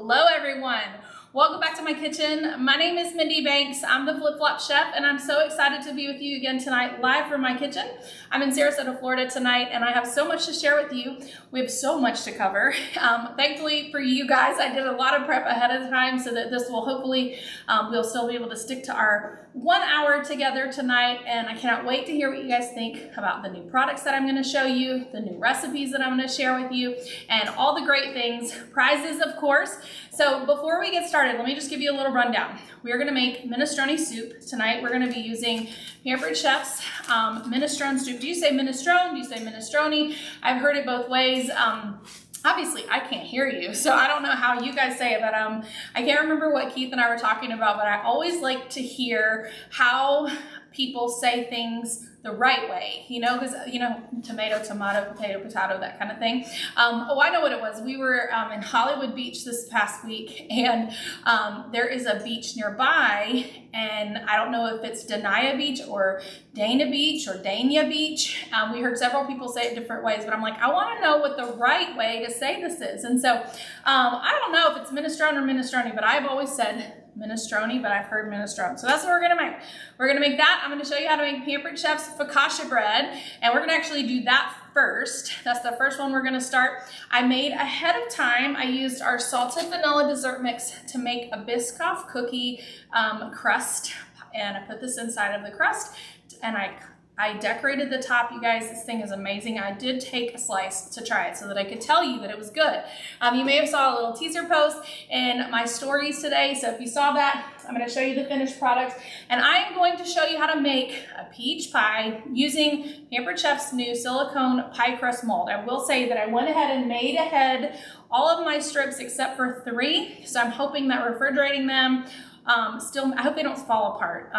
Hello everyone, welcome back to my kitchen. My name is Mindy Banks. I'm the Flip Flop Chef and I'm so excited to be with you again tonight live from my kitchen. I'm in Sarasota, Florida tonight and I have so much to share with you. We have so much to cover. Thankfully for you guys, I did a lot of prep ahead of time so that this will hopefully, we'll still be able to stick to our 1 hour together tonight, and I cannot wait to hear what you guys think about the new products that I'm going to show you, the new recipes that I'm going to share with you, and all the great things, prizes of course. So before we get started, let me just give you a little rundown. We are going to make minestrone soup. Tonight we're going to be using Pampered Chef's minestrone soup. Do you say minestrone? Do you say minestrone? I've heard it both ways. Obviously, I can't hear you, so I don't know how you guys say it, but I can't remember what Keith and I were talking about, but I always like to hear how people say things the right way, you know, because, you know, tomato, tomato, potato, potato, that kind of thing. Oh, I know what it was. We were in Hollywood Beach this past week, and there is a beach nearby, and I don't know if it's Dania Beach or Dana Beach or Dania Beach. We heard several people say it different ways, but I'm like, I want to know what the right way to say this is. And so I don't know if it's minestrone or minestrone, but I've always said minestrone, but I've heard minestrone. So that's what we're gonna make. We're gonna make that. I'm gonna show you how to make Pampered Chef's Focaccia Bread, and we're gonna actually do that first. That's the first one we're gonna start. I made ahead of time, I used our Salted Vanilla dessert mix to make a Biscoff cookie crust, and I put this inside of the crust, and I decorated the top. You guys, this thing is amazing. I did take a slice to try it so that I could tell you that it was good. You may have saw a little teaser post in my stories today. So if you saw that, I'm going to show you the finished product. And I am going to show you how to make a peach pie using Pampered Chef's new Silicone Pie Crust Mold. I will say that I went ahead and made ahead all of my strips except for 3. So I'm hoping that refrigerating them, I hope they don't fall apart.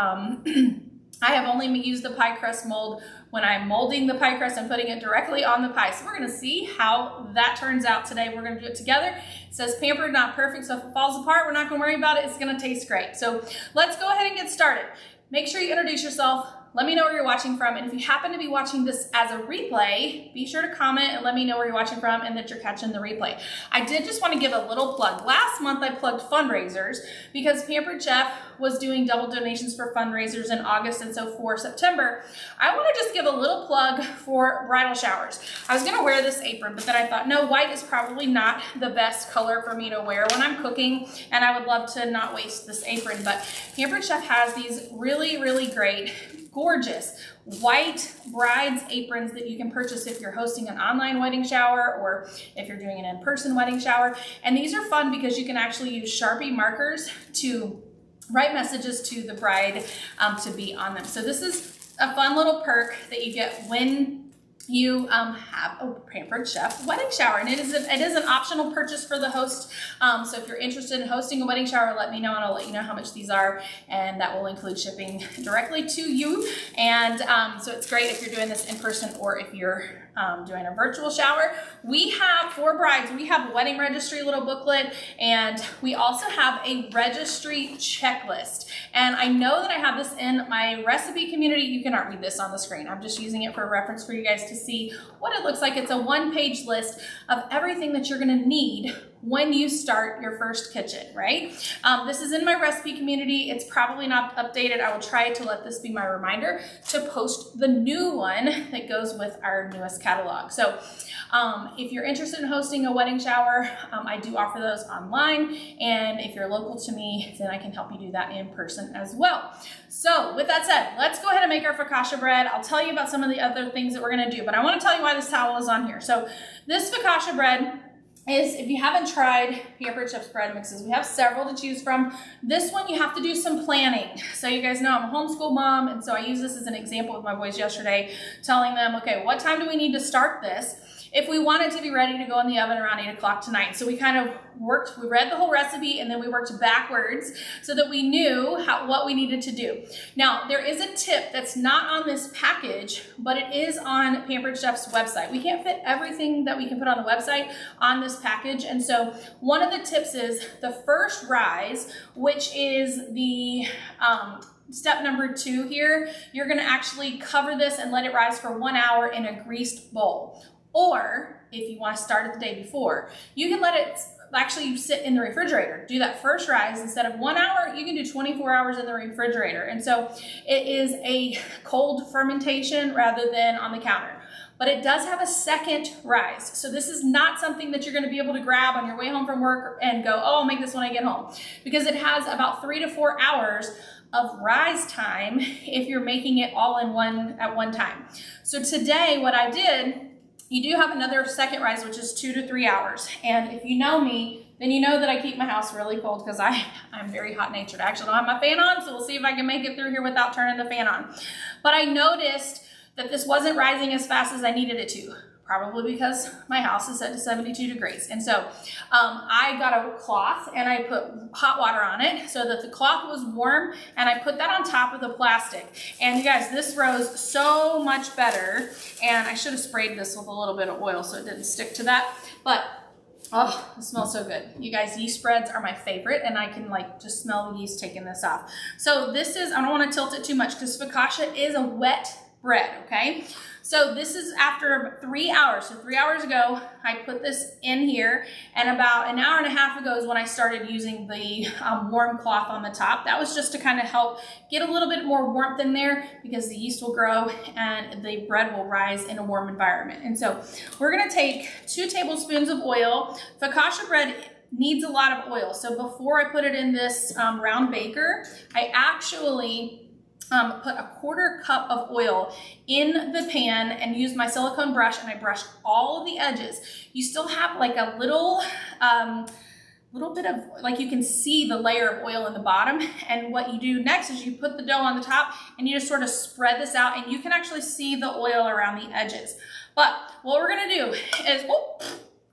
I have only used the pie crust mold when I'm molding the pie crust and putting it directly on the pie. So we're gonna see how that turns out today. We're gonna do it together. It says pampered, not perfect, so if it falls apart, we're not gonna worry about it. It's gonna taste great. So let's go ahead and get started. Make sure you introduce yourself. Let me know where you're watching from, and if you happen to be watching this as a replay, be sure to comment and let me know where you're watching from and that you're catching the replay. I did just want to give a little plug. Last month I plugged fundraisers because Pampered Chef was doing double donations for fundraisers in August, and so for September, I want to just give a little plug for bridal showers. I was going to wear this apron, but then I thought, no, white is probably not the best color for me to wear when I'm cooking, and I would love to not waste this apron, but Pampered Chef has these really, really great, gorgeous white bride's aprons that you can purchase if you're hosting an online wedding shower or if you're doing an in-person wedding shower. And these are fun because you can actually use Sharpie markers to write messages to the bride to be on them. So this is a fun little perk that you get when you have a Pampered Chef wedding shower, and it is an optional purchase for the host. So if you're interested in hosting a wedding shower, let me know and I'll let you know how much these are, and that will include shipping directly to you. And so it's great if you're doing this in person or if you're doing a virtual shower. We have, for brides, we have a wedding registry little booklet, and we also have a registry checklist. And I know that I have this in my recipe community. You cannot read this on the screen. I'm just using it for reference for you guys to see what it looks like. It's a 1-page list of everything that you're gonna need when you start your first kitchen, right? This is in my recipe community. It's probably not updated. I will try to let this be my reminder to post the new one that goes with our newest catalog. So if you're interested in hosting a wedding shower, I do offer those online. And if you're local to me, then I can help you do that in person as well. So with that said, let's go ahead and make our focaccia bread. I'll tell you about some of the other things that we're gonna do, but I wanna tell you why this towel is on here. So this focaccia bread is, if you haven't tried Pampered Chef's bread mixes, we have several to choose from. This one, you have to do some planning. So you guys know I'm a homeschool mom, and so I use this as an example with my boys yesterday, telling them, okay, what time do we need to start this if we want it to be ready to go in the oven around 8 o'clock tonight? So we kind of we read the whole recipe, and then we worked backwards so that we knew what we needed to do. Now, there is a tip that's not on this package, but it is on Pampered Chef's website. We can't fit everything that we can put on the website on this package, and so one of the tips is the first rise, which is the step number 2 here. You're gonna actually cover this and let it rise for 1 hour in a greased bowl. Or if you want to start it the day before, you can let it actually you sit in the refrigerator. Do that first rise. Instead of 1 hour, you can do 24 hours in the refrigerator. And so it is a cold fermentation rather than on the counter. But it does have a second rise. So this is not something that you're gonna be able to grab on your way home from work and go, oh, I'll make this when I get home. Because it has about 3 to 4 hours of rise time if you're making it all in at one time. So today what I did, you do have another second rise, which is 2 to 3 hours. And if you know me, then you know that I keep my house really cold because I'm very hot natured. I actually don't have my fan on, so we'll see if I can make it through here without turning the fan on. But I noticed that this wasn't rising as fast as I needed it to, probably because my house is set to 72 degrees. And so I got a cloth and I put hot water on it so that the cloth was warm, and I put that on top of the plastic. And you guys, this rose so much better. And I should have sprayed this with a little bit of oil so it didn't stick to that. But oh, it smells so good. You guys, yeast spreads are my favorite, and I can like just smell the yeast taking this off. So this is, I don't want to tilt it too much because focaccia is a wet bread, okay? So this is after 3 hours. So 3 hours ago, I put this in here, and about an hour and a half ago is when I started using the warm cloth on the top. That was just to kind of help get a little bit more warmth in there because the yeast will grow and the bread will rise in a warm environment. And so we're gonna take 2 tablespoons of oil. Focaccia bread needs a lot of oil. So before I put it in this round baker, I actually put a 1/4 cup of oil in the pan and used my silicone brush, and I brushed all of the edges. You still have like a little bit of, like, you can see the layer of oil in the bottom. And what you do next is you put the dough on the top and you just sort of spread this out, and you can actually see the oil around the edges. But what we're gonna do is,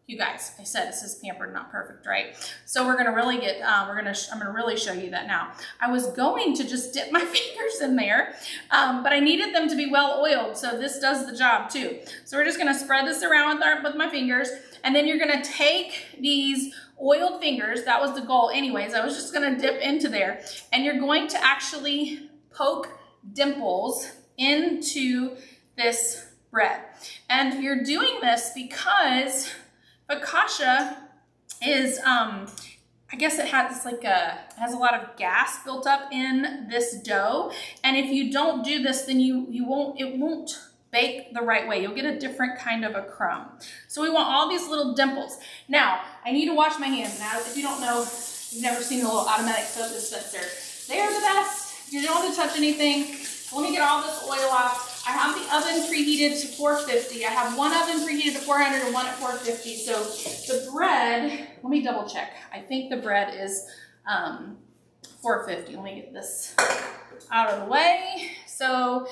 you guys, I said this is pampered, not perfect, right? So we're gonna really get, I'm gonna really show you that now. I was going to just dip my fingers in there, but I needed them to be well oiled, so this does the job too. So we're just gonna spread this around with my fingers, and then you're gonna take these oiled fingers, that was the goal anyways, I was just gonna dip into there, and you're going to actually poke dimples into this bread. And you're doing this because focaccia is, I guess it has a lot of gas built up in this dough. And if you don't do this, then it won't bake the right way. You'll get a different kind of a crumb. So we want all these little dimples. Now, I need to wash my hands. Now, if you don't know, you've never seen the little automatic soap dispenser. They are the best. You don't have to touch anything. Let me get all this oil off. I have the oven preheated to 450. I have one oven preheated to 400 and one at 450. So the bread, let me double check. I think the bread is 450. Let me get this out of the way. So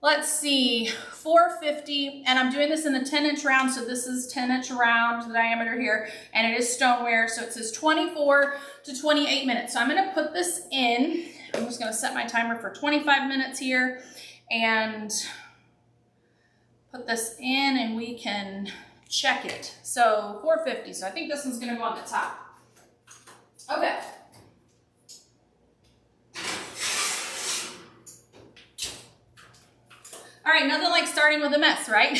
let's see, 450, and I'm doing this in the 10-inch round, so this is 10-inch round, the diameter here, and it is stoneware, so it says 24 to 28 minutes. So I'm gonna put this in. I'm just gonna set my timer for 25 minutes here, and put this in, and we can check it. So 450, so I think this one's gonna go on the top. Okay. All right, nothing like starting with a mess, right?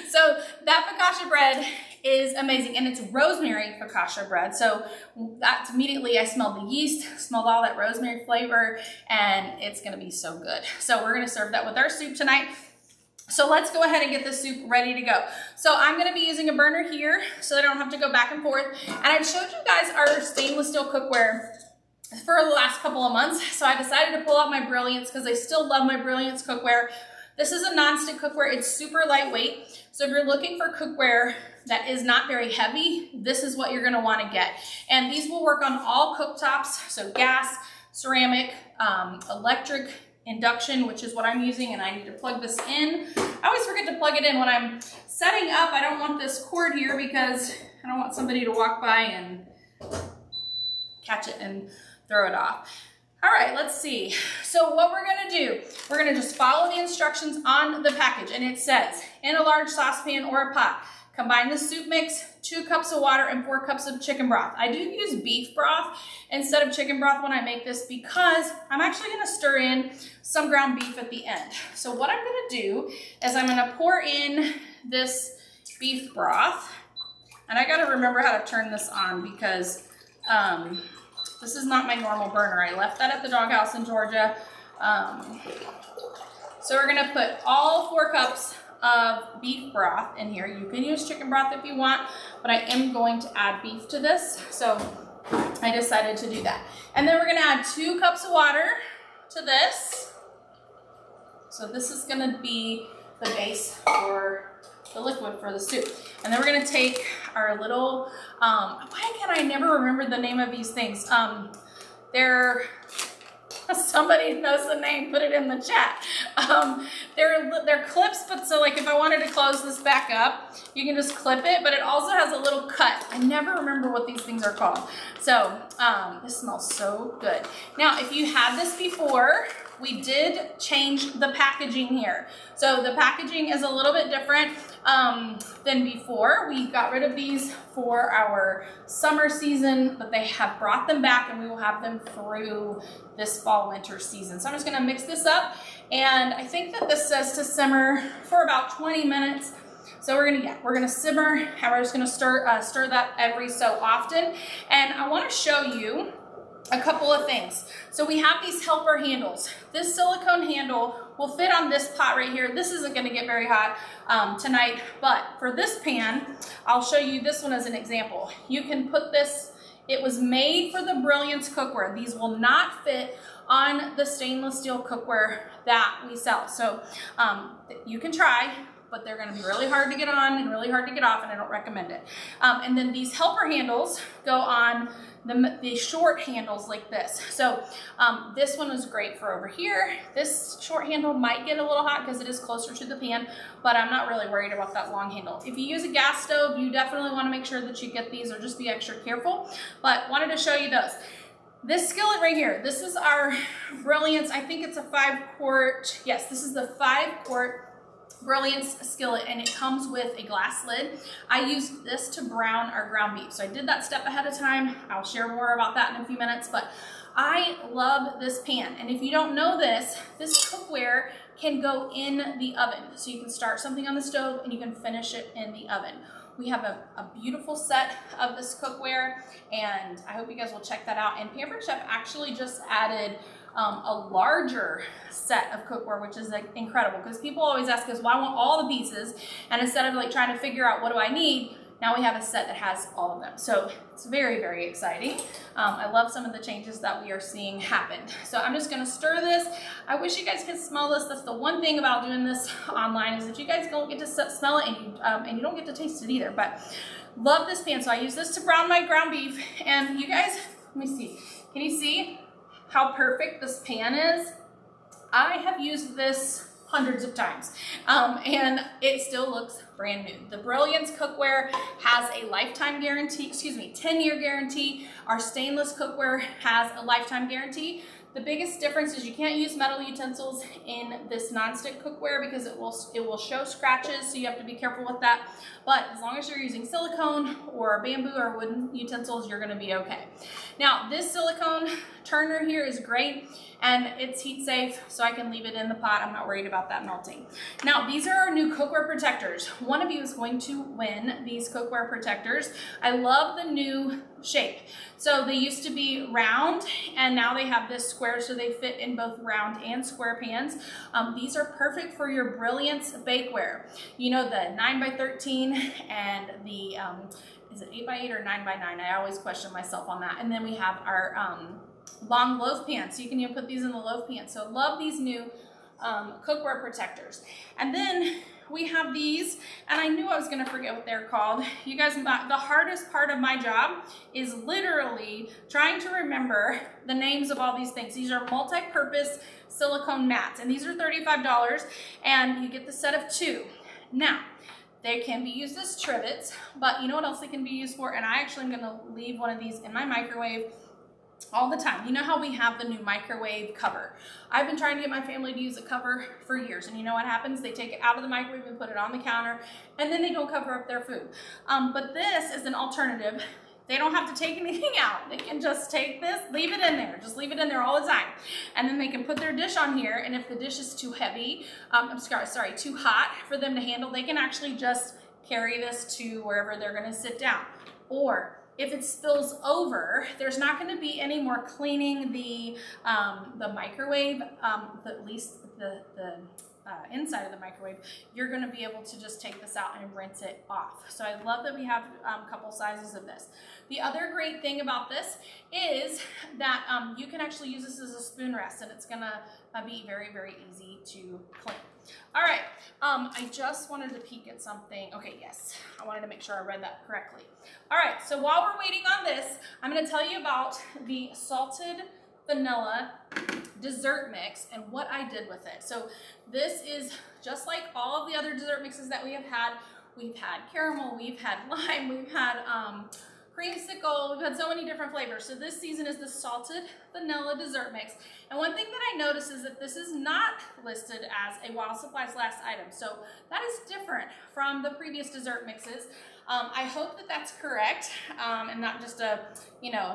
So that focaccia bread is amazing, and it's rosemary focaccia bread. So that's immediately, I smelled the yeast, smelled all that rosemary flavor, and it's gonna be so good. So we're gonna serve that with our soup tonight. So let's go ahead and get the soup ready to go. So I'm gonna be using a burner here so that I don't have to go back and forth. And I've showed you guys our stainless steel cookware for the last couple of months. So I decided to pull out my Brilliance because I still love my Brilliance cookware. This is a non-stick cookware. It's super lightweight. So if you're looking for cookware that is not very heavy, this is what you're gonna wanna get. And these will work on all cooktops. So gas, ceramic, electric, induction, which is what I'm using, and I need to plug this in. I always forget to plug it in when I'm setting up. I don't want this cord here because I don't want somebody to walk by and catch it and throw it off. All right, let's see. So what we're gonna do, we're gonna just follow the instructions on the package, and it says, in a large saucepan or a pot, combine the soup mix, 2 cups of water and 4 cups of chicken broth. I do use beef broth instead of chicken broth when I make this because I'm actually gonna stir in some ground beef at the end. So what I'm gonna do is I'm gonna pour in this beef broth. And I gotta remember how to turn this on because this is not my normal burner. I left that at the doghouse in Georgia. So we're gonna put all 4 cups of beef broth in here. You can use chicken broth if you want, but I am going to add beef to this. So I decided to do that. And then we're gonna add 2 cups of water to this. So this is gonna be the base for the liquid for the soup. And then we're gonna take our little, why can I never remember the name of these things? Somebody knows the name, put it in the chat. They're clips, but so like if I wanted to close this back up, you can just clip it, but it also has a little cut. I never remember what these things are called. So this smells so good. Now, if you had this before, we did change the packaging here. So the packaging is a little bit different than before. We got rid of these for our summer season, but they have brought them back and we will have them through this fall winter season. So I'm just gonna mix this up, and I think that this says to simmer for about 20 minutes. So we're gonna simmer, and we're just gonna stir that every so often. And I wanna show you a couple of things. So we have these helper handles. This silicone handle will fit on this pot right here. This isn't gonna get very hot tonight, but for this pan, I'll show you this one as an example. You can put this, it was made for the Brilliance cookware. These will not fit on the stainless steel cookware that we sell. So you can try, but they're gonna be really hard to get on and really hard to get off, and I don't recommend it. And then these helper handles go on the short handles like this. So this one is great for over here. This short handle might get a little hot because it is closer to the pan, but I'm not really worried about that long handle. If you use a gas stove, you definitely wanna make sure that you get these, or just be extra careful, but wanted to show you those. This skillet right here, this is our Brilliance, I think it's a 5-quart, yes, this is the 5-quart Brilliance skillet, and it comes with a glass lid. I used this to brown our ground beef, so I did that step ahead of time. I'll share more about that in a few minutes, but I love this pan. And if you don't know this cookware can go in the oven. So you can start something on the stove and you can finish it in the oven. We have a beautiful set of this cookware, and I hope you guys will check that out. And Pampered Chef actually just added a larger set of cookware, which is like incredible, because people always ask us, well, I want all the pieces, and instead of like trying to figure out what do I need, now we have a set that has all of them. So it's very, very exciting. I love some of the changes that we are seeing happen. So I'm just gonna stir this. I wish you guys could smell this. That's the one thing about doing this online, is that you guys don't get to smell it, and you don't get to taste it either. But love this pan. So I use this to brown my ground beef, and you guys, let me see. Can you see how perfect this pan is? I have used this hundreds of times, and it still looks brand new. The Brilliance cookware has a lifetime guarantee, 10-year guarantee. Our stainless cookware has a lifetime guarantee. The biggest difference is you can't use metal utensils in this nonstick cookware because it will show scratches, so you have to be careful with that. But as long as you're using silicone or bamboo or wooden utensils, you're gonna be okay. Now, this silicone turner here is great, and it's heat safe, so I can leave it in the pot. I'm not worried about that melting. Now, these are our new cookware protectors. One of you is going to win these cookware protectors. I love the new shape. So they used to be round, and now they have this square, so they fit in both round and square pans. These are perfect for your Brilliance bakeware. You know, the 9x13 and the, is it 8x8 or 9x9? I always question myself on that. And then we have our long loaf pan, so you can even put these in the loaf pan. So love these new cookware protectors. And then we have these, and I knew I was gonna forget what they're called. You guys, the hardest part of my job is literally trying to remember the names of all these things. These are multi-purpose silicone mats, and these are $35, and you get the set of 2. Now, they can be used as trivets, but you know what else they can be used for? And I actually am gonna leave one of these in my microwave all the time. You know how we have the new microwave cover? I've been trying to get my family to use a cover for years, and you know what happens? They take it out of the microwave and put it on the counter, and then they don't cover up their food. But this is an alternative. They don't have to take anything out. They can just take this, leave it in there. Just leave it in there all the time. And then they can put their dish on here, and if the dish is too heavy, too hot for them to handle, they can actually just carry this to wherever they're gonna sit down. Or if it spills over, there's not gonna be any more cleaning the microwave, at least the inside of the microwave. You're going to be able to just take this out and rinse it off. So I love that we have a couple sizes of this. The other great thing about this is that you can actually use this as a spoon rest, and it's going to be very, very easy to clean. All right, I just wanted to peek at something. Okay, yes, I wanted to make sure I read that correctly. All right, so while we're waiting on this, I'm going to tell you about the Salted Vanilla dessert mix and what I did with it. So this is just like all of the other dessert mixes that we have had. We've had caramel, we've had lime, we've had creamsicle, we've had so many different flavors. So this season is the Salted Vanilla dessert mix. And one thing that I noticed is that this is not listed as a while supplies last item. So that is different from the previous dessert mixes. I hope that that's correct and not just a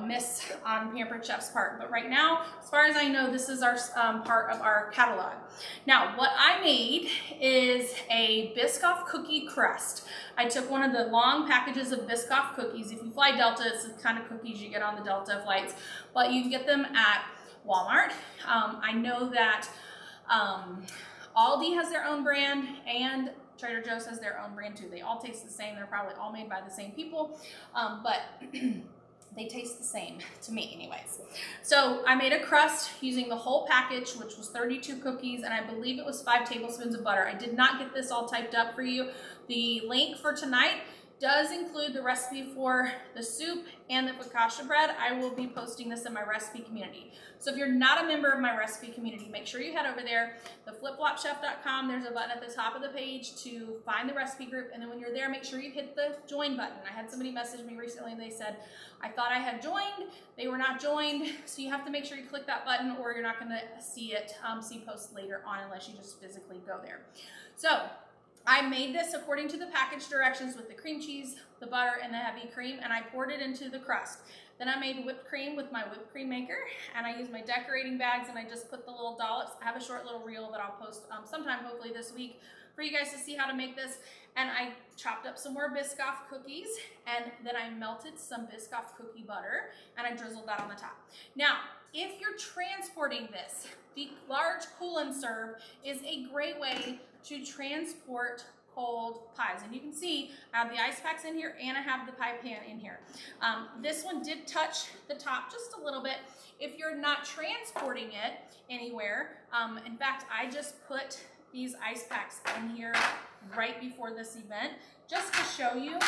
miss on Pampered Chef's part. But right now, as far as I know, this is our part of our catalog. Now, what I made is a Biscoff cookie crust. I took one of the long packages of Biscoff cookies. If you fly Delta, it's the kind of cookies you get on the Delta flights, but you can get them at Walmart. I know that Aldi has their own brand, and Trader Joe's has their own brand too. They all taste the same. They're probably all made by the same people, but they taste the same to me anyways. So I made a crust using the whole package, which was 32 cookies, and I believe it was 5 tablespoons of butter. I did not get this all typed up for you. The link for tonight does include the recipe for the soup and the focaccia bread. I will be posting this in my recipe community. So if you're not a member of my recipe community, make sure you head over there, theflipflopchef.com. There's a button at the top of the page to find the recipe group. And then when you're there, make sure you hit the join button. I had somebody message me recently and they said, I thought I had joined, they were not joined. So you have to make sure you click that button or you're not gonna see it, see posts later on unless you just physically go there. So I made this according to the package directions with the cream cheese, the butter, and the heavy cream, and I poured it into the crust. Then I made whipped cream with my whipped cream maker, and I used my decorating bags, and I just put the little dollops. I have a short little reel that I'll post sometime, hopefully this week, for you guys to see how to make this. And I chopped up some more Biscoff cookies, and then I melted some Biscoff cookie butter, and I drizzled that on the top. Now, if you're transporting this, the large cool and serve is a great way to transport cold pies. And you can see I have the ice packs in here and I have the pie pan in here. This one did touch the top just a little bit. If you're not transporting it anywhere, in fact, I just put these ice packs in here right before this event just to show you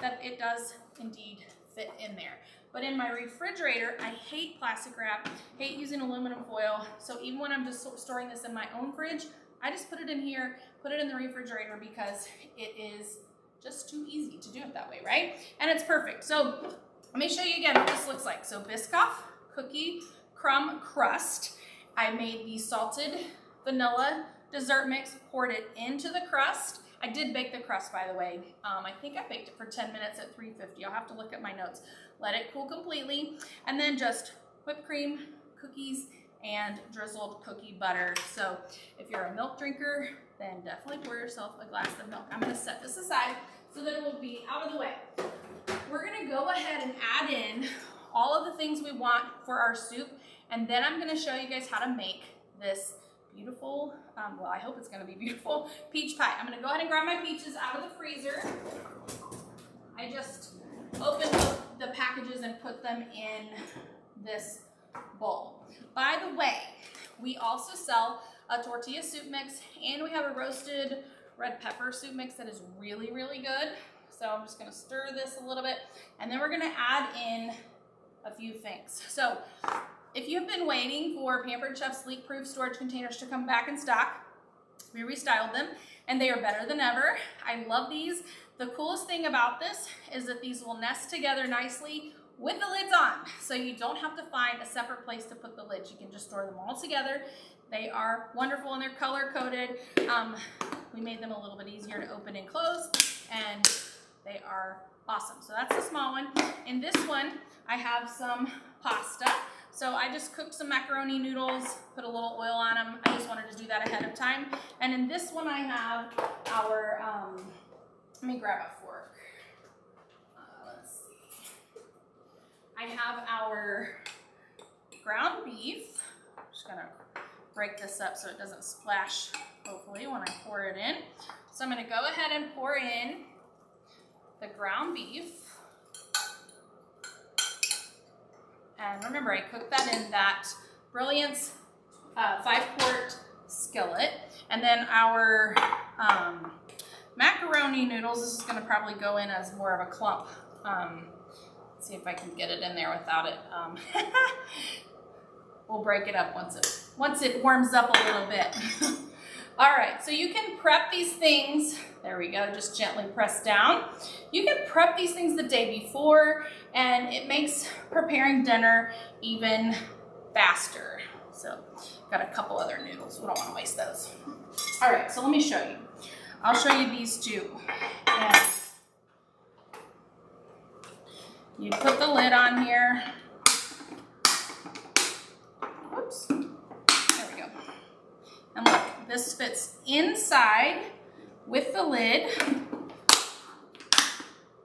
that it does indeed fit in there. But in my refrigerator, I hate plastic wrap, hate using aluminum foil. So even when I'm just storing this in my own fridge, I just put it in here, put it in the refrigerator because it is just too easy to do it that way, right? And it's perfect. So let me show you again what this looks like. So Biscoff cookie crumb crust. I made the salted vanilla dessert mix, poured it into the crust. I did bake the crust, by the way. I think I baked it for 10 minutes at 350. I'll have to look at my notes. Let it cool completely. And then just whipped cream, cookies, and drizzled cookie butter. So if you're a milk drinker, then definitely pour yourself a glass of milk. I'm gonna set this aside so that it will be out of the way. We're gonna go ahead and add in all of the things we want for our soup, and then I'm gonna show you guys how to make this beautiful, well, I hope it's gonna be beautiful, peach pie. I'm gonna go ahead and grab my peaches out of the freezer. I just opened up the packages and put them in this bowl. By the way, we also sell a tortilla soup mix, and we have a roasted red pepper soup mix that is really, really good. So I'm just gonna stir this a little bit, and then we're gonna add in a few things. So if you've been waiting for Pampered Chef's leak-proof storage containers to come back in stock, we restyled them, and they are better than ever. I love these. The coolest thing about this is that these will nest together nicely with the lids on, so you don't have to find a separate place to put the lids. You can just store them all together. They are wonderful, and they're color-coded. We made them a little bit easier to open and close, and they are awesome. So that's the small one. In this one, I have some pasta. So I just cooked some macaroni noodles, put a little oil on them. I just wanted to do that ahead of time. And in this one, I have our Let me grab a fork. Let's see. I have our ground beef. I'm just gonna break this up so it doesn't splash, hopefully, when I pour it in. So I'm gonna go ahead and pour in the ground beef. And remember, I cooked that in that Brilliance 5-quart skillet. And then our macaroni noodles, this is gonna probably go in as more of a clump. Let's see if I can get it in there without it. We'll break it up once it warms up a little bit. All right, so you can prep these things. There we go, just gently press down. You can prep these things the day before, and it makes preparing dinner even faster. So, got a couple other noodles. We don't want to waste those. All right, so let me show you. I'll show you these two. And you put the lid on here. Whoops. There we go. And look, this fits inside with the lid.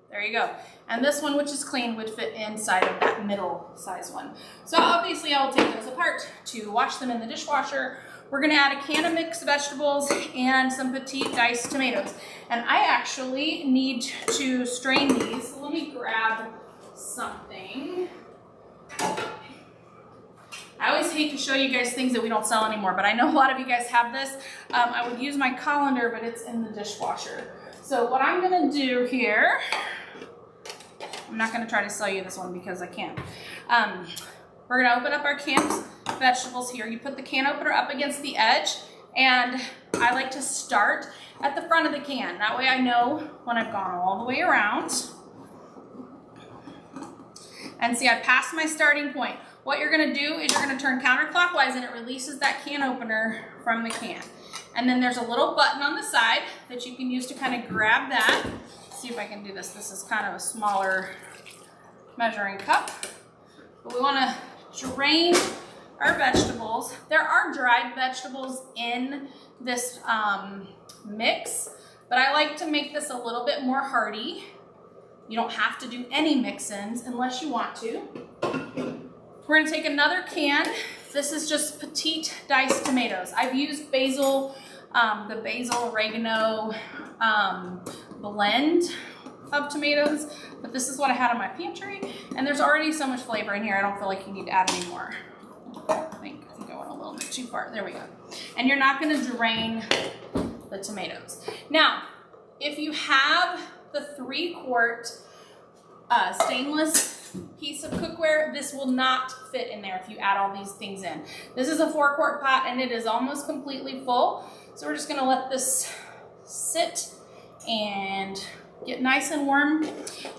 There you go. And this one, which is clean, would fit inside of that middle size one. So obviously I'll take those apart to wash them in the dishwasher. We're gonna add a can of mixed vegetables and some petite diced tomatoes. And I actually need to strain these. So let me grab something. I always hate to show you guys things that we don't sell anymore, but I know a lot of you guys have this. I would use my colander, but it's in the dishwasher. So what I'm gonna do here, I'm not gonna try to sell you this one because I can't. We're gonna open up our canned vegetables here. You put the can opener up against the edge, and I like to start at the front of the can. That way I know when I've gone all the way around. And see, I passed my starting point. What you're gonna do is you're gonna turn counterclockwise and it releases that can opener from the can. And then there's a little button on the side that you can use to kind of grab that. See if I can do this. This is kind of a smaller measuring cup. But we wanna drain our vegetables. There are dried vegetables in this mix, but I like to make this a little bit more hearty. You don't have to do any mix-ins unless you want to. We're gonna take another can. This is just petite diced tomatoes. I've used basil, the basil oregano blend of tomatoes, but this is what I had in my pantry, and there's already so much flavor in here, I don't feel like you need to add any more. I think I went a little bit too far. There we go. And you're not gonna drain the tomatoes. Now, if you have the 3-quart stainless piece of cookware, this will not fit in there if you add all these things in. This is a 4-quart pot and it is almost completely full. So we're just gonna let this sit and get nice and warm.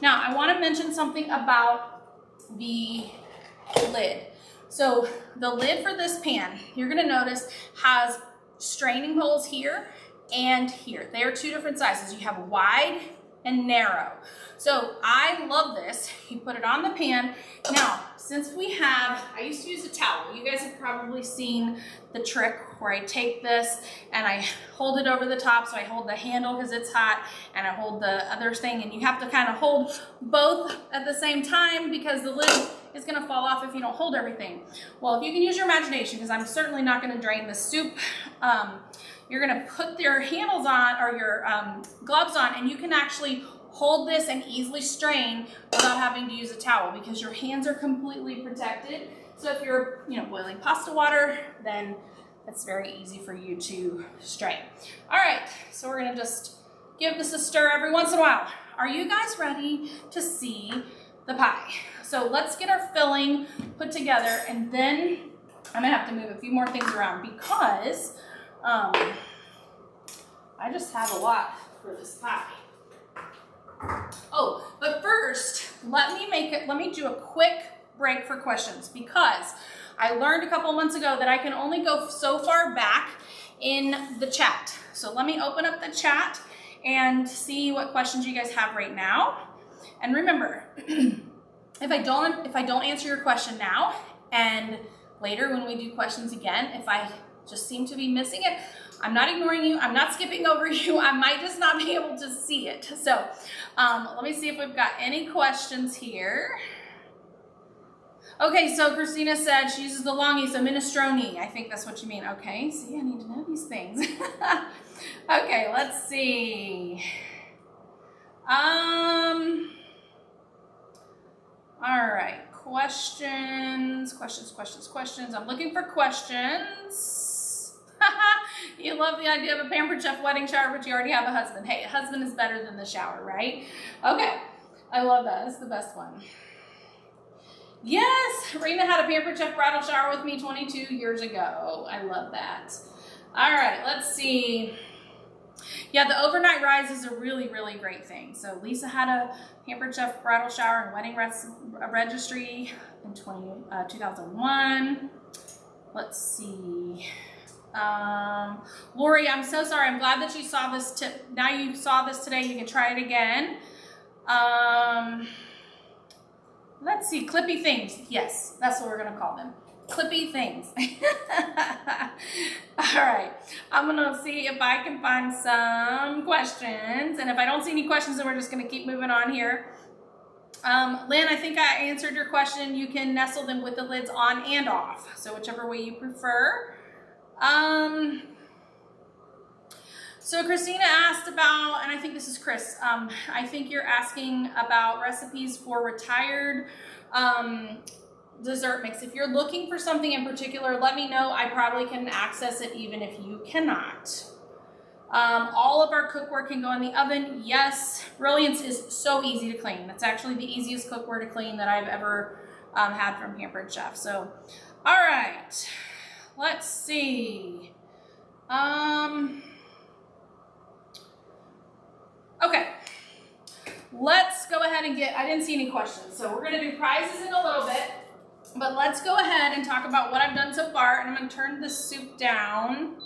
Now I wanna mention something about the lid. So the lid for this pan, you're gonna notice, has straining holes here and here. They are 2 different sizes. You have wide and narrow. So I love this. You put it on the pan. Now, since we have, I used to use a towel. You guys have probably seen the trick where I take this and I hold it over the top. So I hold the handle because it's hot and I hold the other thing, and you have to kind of hold both at the same time because the lid is gonna fall off if you don't hold everything. Well, if you can use your imagination, because I'm certainly not gonna drain this soup, you're gonna put your handles on or your gloves on, and you can actually hold this and easily strain without having to use a towel because your hands are completely protected. So if you're boiling pasta water, then it's very easy for you to strain. All right, so we're gonna just give this a stir every once in a while. Are you guys ready to see the pie? So let's get our filling put together, and then I'm gonna have to move a few more things around because I just have a lot for this pie. Oh, but first, let me do a quick break for questions because I learned a couple of months ago that I can only go so far back in the chat. So let me open up the chat and see what questions you guys have right now. And remember, if I don't answer your question now, and later when we do questions again, if I just seem to be missing it, I'm not ignoring you. I'm not skipping over you. I might just not be able to see it. So let me see if we've got any questions here. Okay, so Christina said she uses the longy, so minestrone. I think that's what you mean. Okay, see, I need to know these things. Okay, let's see. All right, questions. I'm looking for questions. You love the idea of a Pampered Chef wedding shower, but you already have a husband. Hey, a husband is better than the shower, right? Okay, I love that. That's the best one. Yes, Rena had a Pampered Chef bridal shower with me 22 years ago. I love that. All right, let's see. Yeah, the overnight rise is a really, really great thing. So Lisa had a Pampered Chef bridal shower and wedding registry in 2001. Let's see. Lori, I'm so sorry. I'm glad that you saw this tip. Now you saw this today. You can try it again. Let's see, clippy things. Yes, that's what we're gonna call them. Clippy things. All right, I'm gonna see if I can find some questions. And if I don't see any questions, then we're just gonna keep moving on here. Lynn, I think I answered your question. You can nestle them with the lids on and off. So whichever way you prefer. So Christina asked about, and I think this is Chris, I think you're asking about recipes for retired dessert mix. If you're looking for something in particular, let me know. I probably can access it even if you cannot. All of our cookware can go in the oven. Yes, Brilliance is so easy to clean. It's actually the easiest cookware to clean that I've ever had from Pampered Chef. So, all right, let's see. Okay, let's go ahead and I didn't see any questions, so we're gonna do prizes in a little bit, but let's go ahead and talk about what I've done so far, and I'm gonna turn the soup down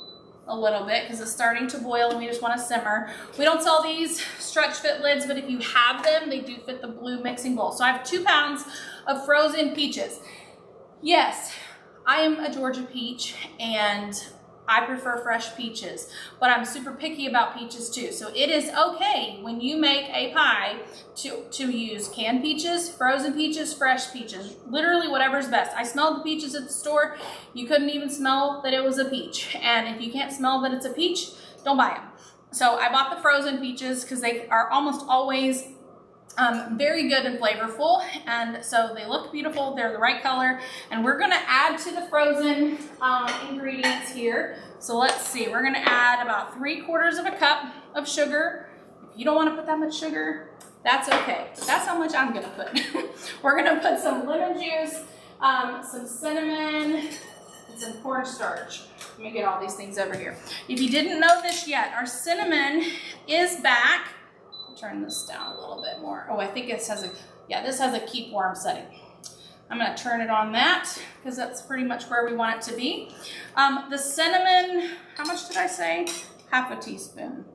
a little bit because it's starting to boil and we just wanna simmer. We don't sell these stretch fit lids, but if you have them, they do fit the blue mixing bowl. So I have 2 pounds of frozen peaches. Yes, I am a Georgia peach, and I prefer fresh peaches, but I'm super picky about peaches too. So it is okay when you make a pie to use canned peaches, frozen peaches, fresh peaches, literally whatever's best. I smelled the peaches at the store. You couldn't even smell that it was a peach. And if you can't smell that it's a peach, don't buy them. So I bought the frozen peaches because they are almost always very good and flavorful, and so they look beautiful. They're the right color, and we're gonna add to the frozen ingredients here. So let's see, we're gonna add about 3/4 of a cup of sugar. If you don't want to put that much sugar, that's okay. That's how much I'm gonna put. We're gonna put some lemon juice, some cinnamon, and some cornstarch. Let me get all these things over here. If you didn't know this yet, our cinnamon is back. Turn this down a little bit more. Oh, I think this has this has a keep warm setting. I'm gonna turn it on that because that's pretty much where we want it to be. The cinnamon, how much did I say? 1/2 teaspoon.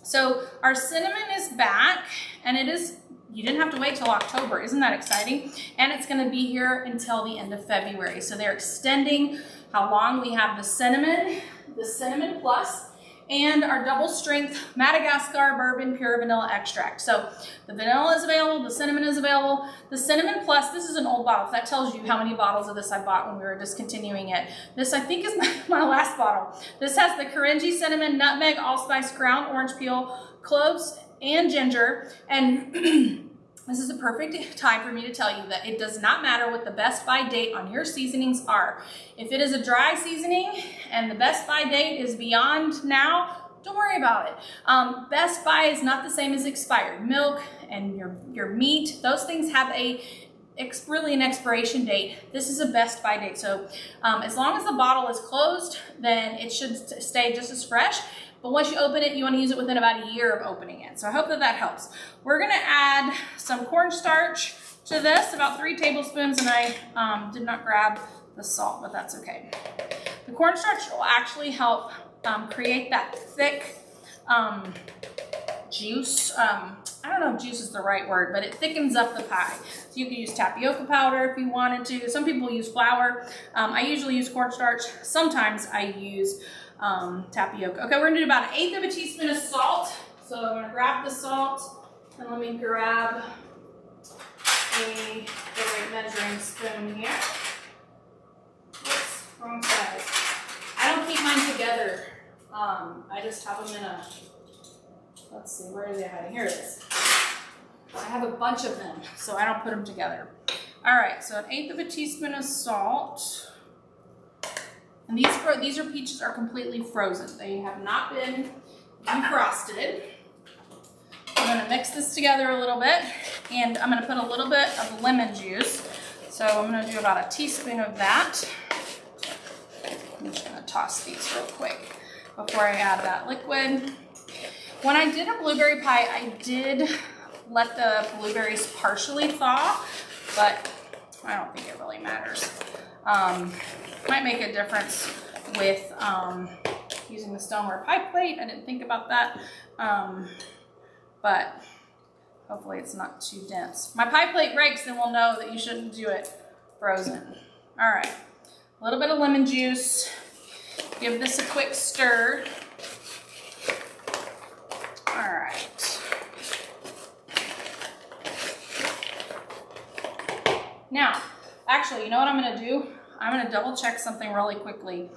So our cinnamon is back, and you didn't have to wait till October. Isn't that exciting? And it's gonna be here until the end of February. So they're extending how long we have the cinnamon plus, and our double strength Madagascar bourbon pure vanilla extract. So the vanilla is available, the cinnamon is available. The cinnamon plus, this is an old bottle. That tells you how many bottles of this I bought when we were discontinuing it. This I think is my last bottle. This has the Karenji cinnamon, nutmeg, allspice, ground orange peel, cloves, and ginger. And this is the perfect time for me to tell you that it does not matter what the best by date on your seasonings are. If it is a dry seasoning and the best by date is beyond now, don't worry about it. Best by is not the same as expired. Milk and your meat, those things have really an expiration date. This is a best by date. So as long as the bottle is closed, then it should stay just as fresh. But once you open it, you want to use it within about a year of opening it. So I hope that helps. We're gonna add some cornstarch to this, about 3 tablespoons, and I did not grab the salt, but that's okay. The cornstarch will actually help create that thick juice. I don't know if juice is the right word, but it thickens up the pie. So you can use tapioca powder if you wanted to. Some people use flour. I usually use cornstarch. Sometimes I use tapioca. Okay, we're gonna do about 1/8 of a teaspoon of salt. So I'm gonna grab the salt and let me grab the right measuring spoon here. Oops, wrong size. I don't keep mine together. I just have them in a, let's see, where are they hiding? Here it is. I have a bunch of them, so I don't put them together. All right, so 1/8 of a teaspoon of salt. And these peaches are completely frozen. They have not been defrosted. I'm gonna mix this together a little bit, and I'm gonna put a little bit of lemon juice. So I'm gonna do about a teaspoon of that. I'm just gonna toss these real quick before I add that liquid. When I did a blueberry pie, I did let the blueberries partially thaw, but I don't think it really matters. Might make a difference with using the stoneware pie plate. I didn't think about that, but hopefully it's not too dense. My pie plate breaks, then we'll know that you shouldn't do it frozen. All right, a little bit of lemon juice. Give this a quick stir. All right. Now, actually, you know what I'm gonna do? I'm gonna double check something really quickly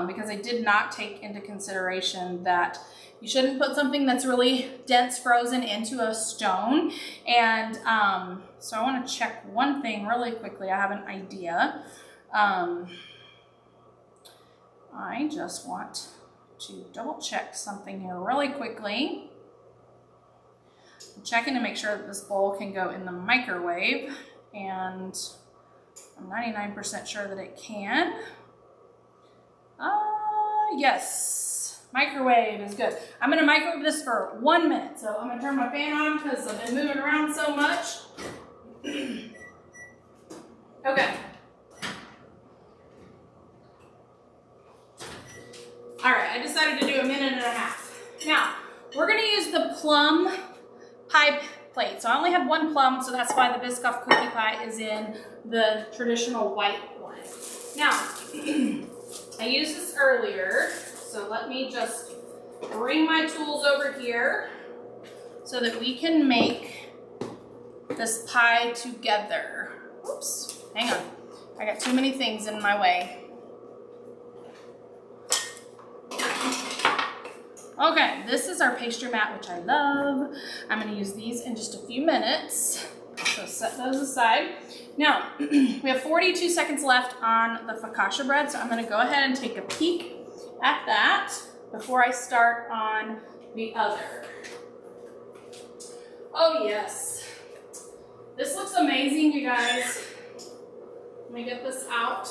because I did not take into consideration that you shouldn't put something that's really dense frozen into a stone. And so I wanna check one thing really quickly. I have an idea. I just want to double check something here really quickly. I'm checking to make sure that this bowl can go in the microwave, and I'm 99% sure that it can. Yes, microwave is good. I'm gonna microwave this for 1 minute. So I'm gonna turn my fan on because I've been moving around so much. Okay. All right, I decided to do 1.5 minutes. Now, we're gonna use the plum pie plate. So I only have 1 plum, so that's why the Biscoff cookie pie is in the traditional white one. Now, I used this earlier, so let me just bring my tools over here so that we can make this pie together. Oops, hang on. I got too many things in my way. Okay, this is our pastry mat, which I love. I'm gonna use these in just a few minutes. So set those aside. Now, we have 42 seconds left on the focaccia bread, so I'm gonna go ahead and take a peek at that before I start on the other. Oh yes. This looks amazing, you guys. Let me get this out.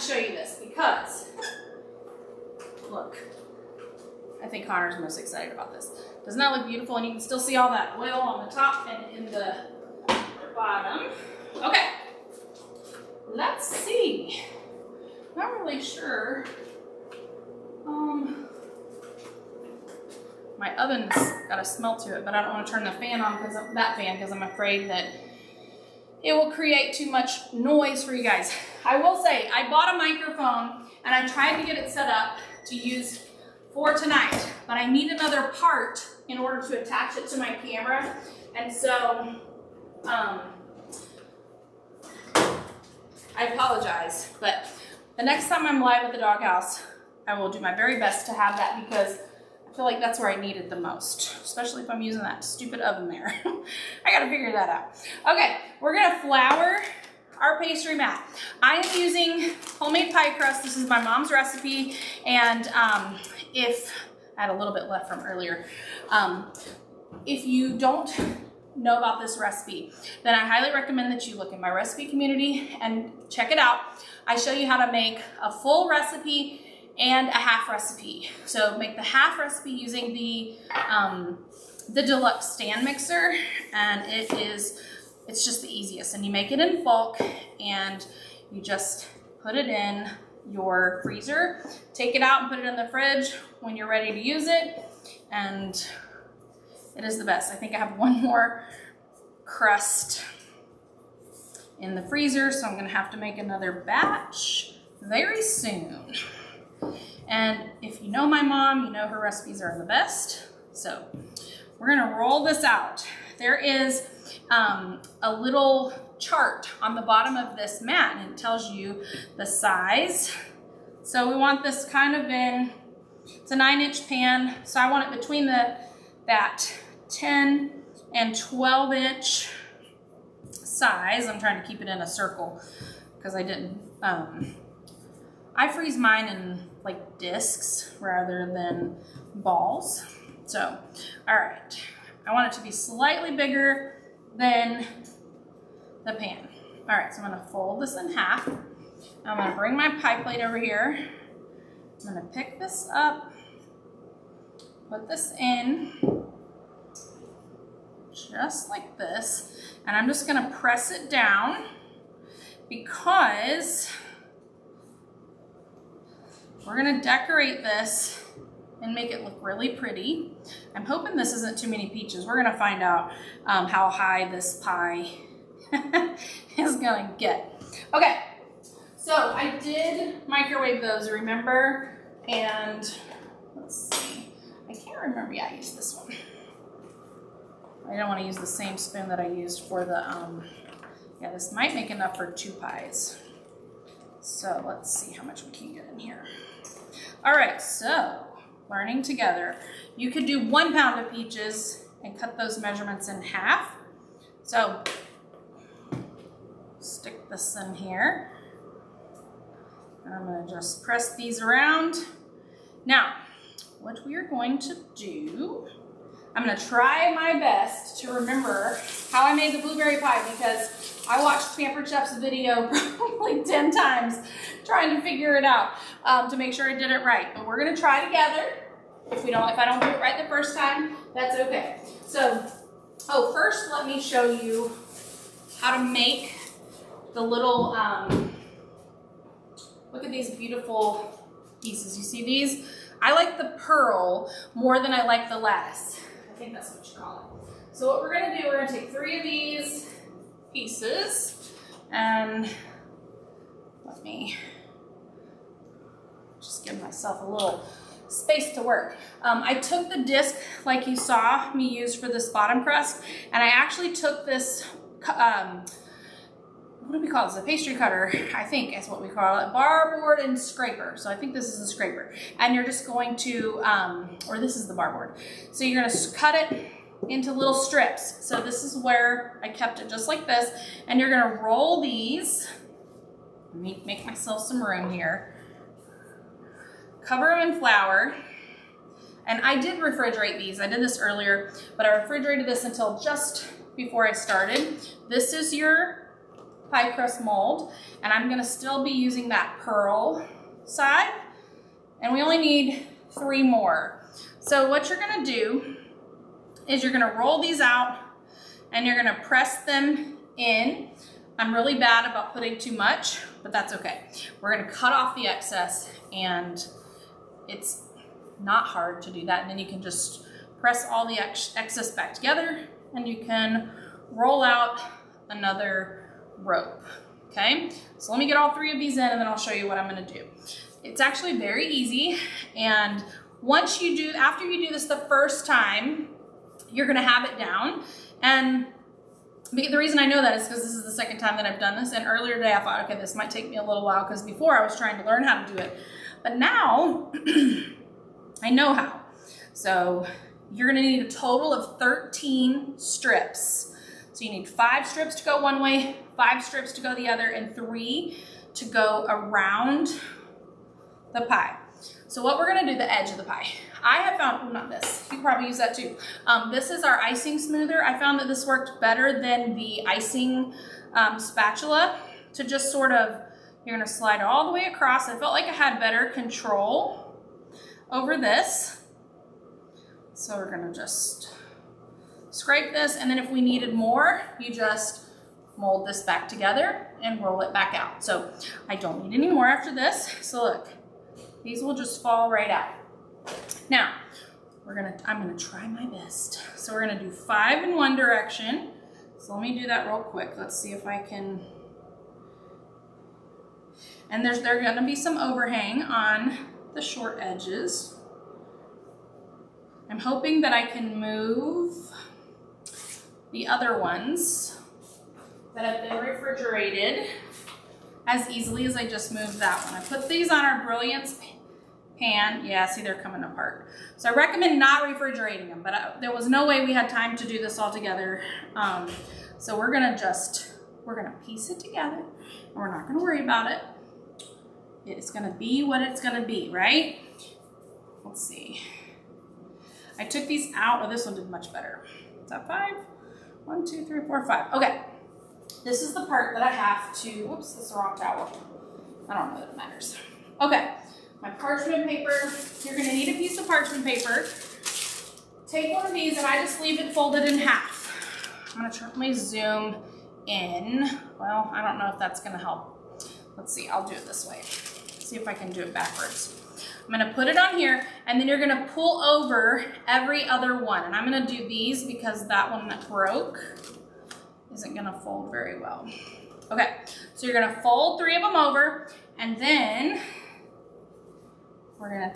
Show you this because look, I think Connor's most excited about this. Doesn't that look beautiful? And you can still see all that oil on the top and in the bottom. Okay, let's see. Not really sure. My oven's got a smell to it, but I don't want to turn the fan on because of that fan because I'm afraid that it will create too much noise for you guys. I will say, I bought a microphone and I tried to get it set up to use for tonight, but I need another part in order to attach it to my camera. And so, I apologize, but the next time I'm live at the doghouse, I will do my very best to have that because I feel like that's where I need it the most, especially if I'm using that stupid oven there. I gotta figure that out. Okay, we're gonna flour our pastry mat. I am using homemade pie crust. This is my mom's recipe, and if I had a little bit left from earlier, if you don't know about this recipe, then I highly recommend that you look in my recipe community and check it out. I show you how to make a full recipe and a half recipe. So make the half recipe using the deluxe stand mixer, and it's just the easiest. And you make it in bulk, and you just put it in your freezer, take it out and put it in the fridge when you're ready to use it, and it is the best. I think I have one more crust in the freezer, so I'm gonna have to make another batch very soon. And if you know my mom, you know her recipes are the best. So we're gonna roll this out. There is a little chart on the bottom of this mat, and it tells you the size. So we want this kind of it's a 9-inch pan, so I want it between that 10 and 12-inch size. I'm trying to keep it in a circle because I didn't, I freeze mine in like discs rather than balls. So, all right, I want it to be slightly bigger than the pan. All right, so I'm gonna fold this in half. I'm gonna bring my pie plate over here. I'm gonna pick this up, put this in, just like this, and I'm just gonna press it down because we're gonna decorate this and make it look really pretty. I'm hoping this isn't too many peaches. We're gonna find out how high this pie is gonna get. Okay, so I did microwave those, remember? And let's see, I can't remember, yeah, I used this one. I don't wanna use the same spoon that I used for the, yeah, this might make enough for 2 pies. So let's see how much we can get in here. All right, so learning together. You could do 1 pound of peaches and cut those measurements in half. So stick this in here. And I'm gonna just press these around. Now, what we are going to do, I'm gonna try my best to remember how I made the blueberry pie because I watched Pampered Chef's video probably 10 times trying to figure it out to make sure I did it right. But we're gonna try together. If I don't do it right the first time, that's okay. So, first let me show you how to make the little, look at these beautiful pieces. You see these? I like the pearl more than I like the lattice. I think that's what you call it. So what we're gonna do, we're gonna take 3 of these pieces and let me just give myself a little space to work. I took the disc like you saw me use for this bottom crust, and I actually took this, what do we call this? A pastry cutter, I think is what we call it, bar board and scraper. So I think this is a scraper. And you're just going to, or this is the bar board. So you're gonna cut it into little strips. So this is where I kept it just like this. And you're gonna roll these, let me make myself some room here. Cover them in flour. And I did refrigerate these. I did this earlier, but I refrigerated this until just before I started. This is your pie crust mold, and I'm gonna still be using that pearl side, and we only need 3 more. So what you're gonna do is you're gonna roll these out and you're gonna press them in. I'm really bad about putting too much, but that's okay. We're gonna cut off the excess, and it's not hard to do that, and then you can just press all the excess back together and you can roll out another rope. Okay, so let me get all 3 of these in and then I'll show you what I'm going to do. It's actually very easy, and once you do, after you do this the first time, you're going to have it down. And the reason I know that is because this is the second time that I've done this, and earlier today I thought, okay, this might take me a little while because before I was trying to learn how to do it, but now I know how. So you're going to need a total of 13 strips. So you need 5 strips to go one way, 5 strips to go the other, and 3 to go around the pie. So what we're gonna do, the edge of the pie. I have found, not this, you can probably use that too. This is our icing smoother. I found that this worked better than the icing spatula to just sort of, you're gonna slide it all the way across. I felt like I had better control over this. So we're gonna just scrape this, and then if we needed more, you just mold this back together and roll it back out. So I don't need any more after this. So look, these will just fall right out. Now, I'm gonna try my best. So we're gonna do 5 in one direction, So let me do that real quick. Let's see if I can. And there's going to be some overhang on the short edges. I'm hoping that I can move the other ones that have been refrigerated as easily as I just moved that one. I put these on our Brilliance pan. Yeah, see, they're coming apart. So I recommend not refrigerating them, but there was no way we had time to do this all together. So we're gonna piece it together, and we're not gonna worry about it. It's gonna be what it's gonna be, right? Let's see. I took these out. Oh, this one did much better. Is that 5? 1, 2, 3, 4, 5. Okay. This is the part that I have to, whoops, that's the wrong towel. I don't know that it matters. Okay, my parchment paper. You're gonna need a piece of parchment paper. Take one of these and I just leave it folded in half. I'm gonna try to zoom in. Well, I don't know if that's gonna help. Let's see, I'll do it this way. See if I can do it backwards. I'm gonna put it on here, and then you're gonna pull over every other one. And I'm gonna do these because that one that broke isn't gonna fold very well. Okay, so you're gonna fold 3 of them over, and then we're gonna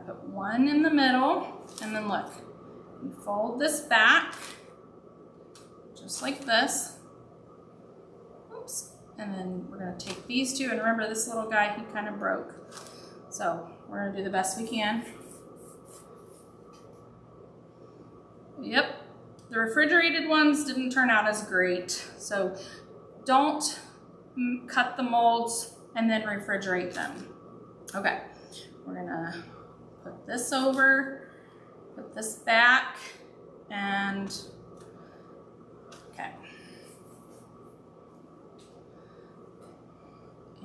put one in the middle, and then look, you fold this back, just like this. Oops. And then we're gonna take these 2, and remember this little guy, he kind of broke. So we're gonna do the best we can. Yep, the refrigerated ones didn't turn out as great. So don't cut the molds and then refrigerate them. Okay, we're gonna put this over, put this back, and okay.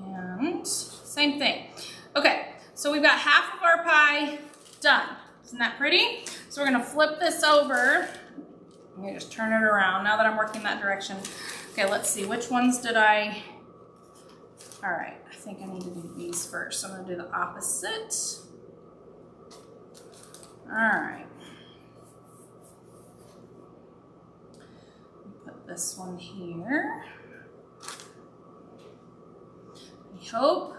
And same thing. Okay, so we've got half of our pie done. Isn't that pretty? So we're gonna flip this over. I'm gonna just turn it around now that I'm working that direction. Okay, let's see, which ones did I? All right, I think I need to do these first. So I'm gonna do the opposite. All right. Put this one here. I hope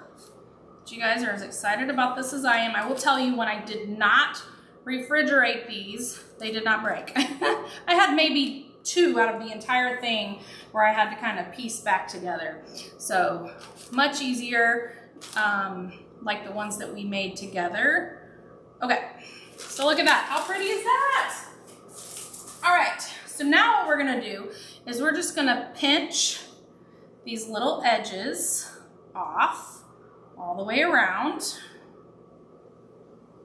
that you guys are as excited about this as I am. I will tell you, when I did not refrigerate these, they did not break. I had maybe 2 out of the entire thing where I had to kind of piece back together. So much easier, like the ones that we made together. Okay, so look at that. How pretty is that? All right, so now what we're gonna do is we're just gonna pinch these little edges off all the way around,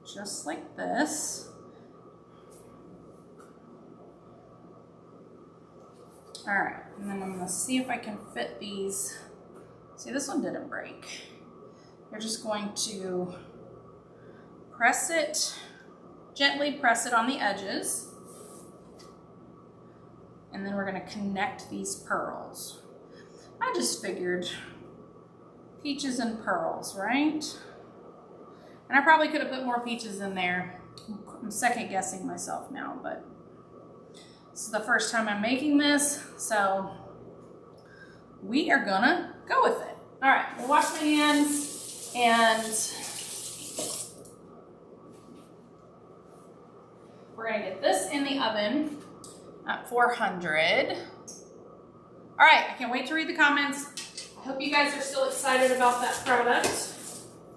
just like this. All right, and then I'm gonna see if I can fit these. See, this one didn't break. You're just going to press it, gently press it on the edges, and then we're gonna connect these pearls. I just figured peaches and pearls, right? And I probably could have put more peaches in there. I'm second guessing myself now, but this is the first time I'm making this, so we are gonna go with it. All right, I'm gonna wash my hands, and we're gonna get this in the oven at 400. All right, I can't wait to read the comments. I hope you guys are still excited about that product.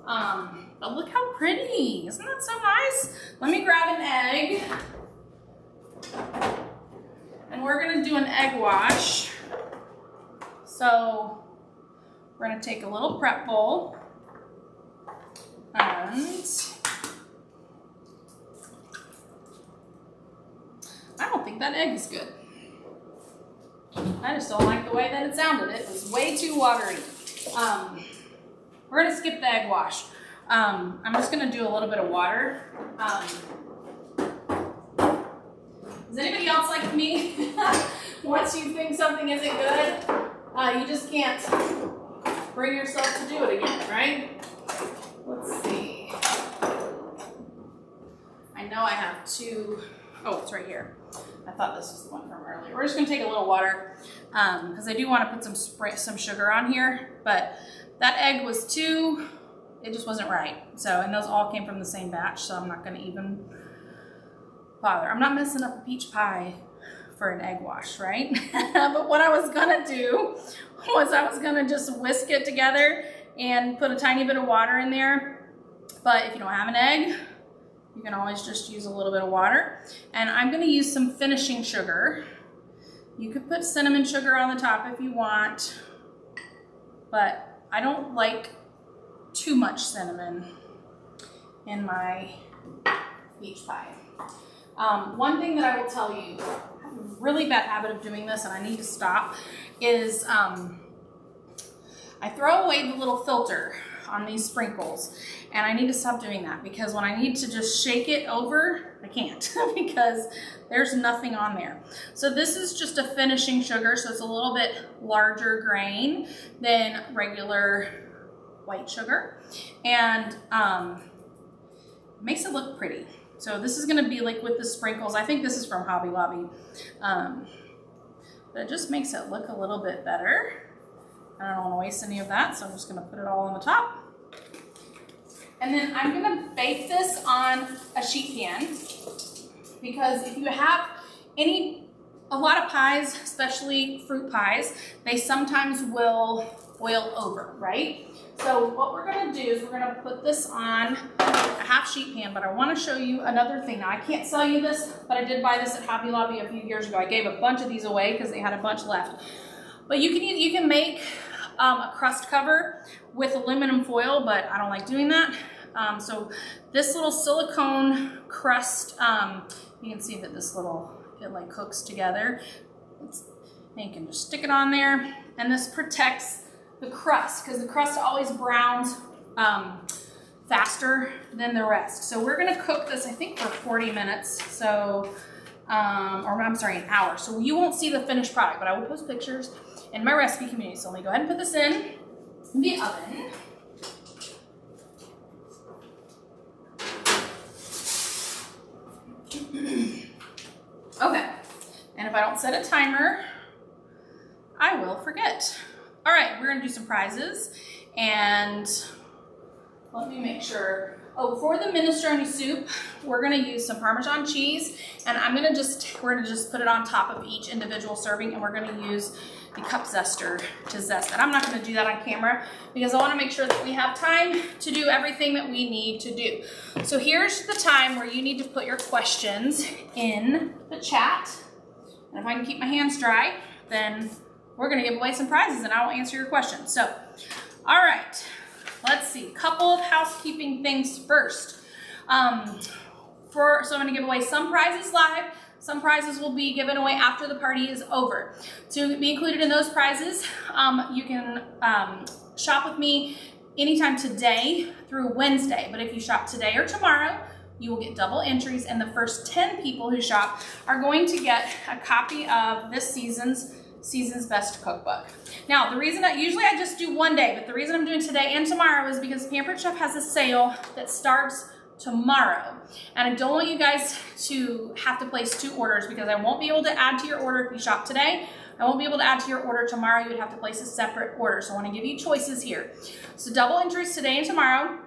But look how pretty. Isn't that so nice? Let me grab an egg. And we're gonna do an egg wash. So we're gonna take a little prep bowl, and I don't think that egg is good. I just don't like the way that it sounded. It was way too watery. We're gonna skip the egg wash. I'm just gonna do a little bit of water. Is anybody else like me? Once you think something isn't good, you just can't bring yourself to do it again, right? Let's see. I know I have 2 Oh, it's right here. I thought this was the one from earlier. We're just gonna take a little water because I do want to put some sugar on here, but that egg was too, it just wasn't right. So, and those all came from the same batch, so I'm not gonna even bother. I'm not messing up a peach pie for an egg wash, right? But what I was gonna do was I was gonna just whisk it together and put a tiny bit of water in there. But if you don't have an egg, you can always just use a little bit of water. And I'm gonna use some finishing sugar. You could put cinnamon sugar on the top if you want, but I don't like too much cinnamon in my peach pie. One thing that I will tell you, I have a really bad habit of doing this and I need to stop, is I throw away the little filter on these sprinkles, and I need to stop doing that because when I need to just shake it over, I can't because there's nothing on there. So this is just a finishing sugar, so it's a little bit larger grain than regular white sugar, and makes it look pretty. So this is gonna be like with the sprinkles. I think this is from Hobby Lobby, but it just makes it look a little bit better. I don't want to waste any of that, so I'm just gonna put it all on the top. And then I'm gonna bake this on a sheet pan because if you have a lot of pies, especially fruit pies, they sometimes will boil over, right? So what we're gonna do is we're gonna put this on a half sheet pan, but I wanna show you another thing. Now I can't sell you this, but I did buy this at Hobby Lobby a few years ago. I gave a bunch of these away because they had a bunch left. But you can make a crust cover with aluminum foil, but I don't like doing that. So this little silicone crust, you can see that it like cooks together. And you can just stick it on there, and this protects the crust because the crust always browns faster than the rest. So we're gonna cook this, I think, for 40 minutes. So, or I'm sorry, an hour. So you won't see the finished product, but I will post pictures in my recipe community. So let me go ahead and put this in the oven. Okay, and if I don't set a timer, I will forget. All right, we're gonna do some prizes, and let me make sure. Oh, for the minestrone soup, we're gonna use some Parmesan cheese, and we're gonna just put it on top of each individual serving, and we're gonna use the cup zester to zest it. I'm not gonna do that on camera because I wanna make sure that we have time to do everything that we need to do. So here's the time where you need to put your questions in the chat. And if I can keep my hands dry, then we're gonna give away some prizes and I will answer your questions. So, all right, let's see, a couple of housekeeping things first. So I'm gonna give away some prizes live. Some prizes will be given away after the party is over. To be included in those prizes, you can shop with me anytime today through Wednesday. But if you shop today or tomorrow, you will get double entries, and the first 10 people who shop are going to get a copy of this season's Best Cookbook. Now, the reason usually I just do one day, but the reason I'm doing today and tomorrow is because Pampered Chef has a sale that starts tomorrow. And I don't want you guys to have to place 2 orders because I won't be able to add to your order if you shop today. I won't be able to add to your order tomorrow. You would have to place a separate order. So I want to give you choices here. So double entries today and tomorrow.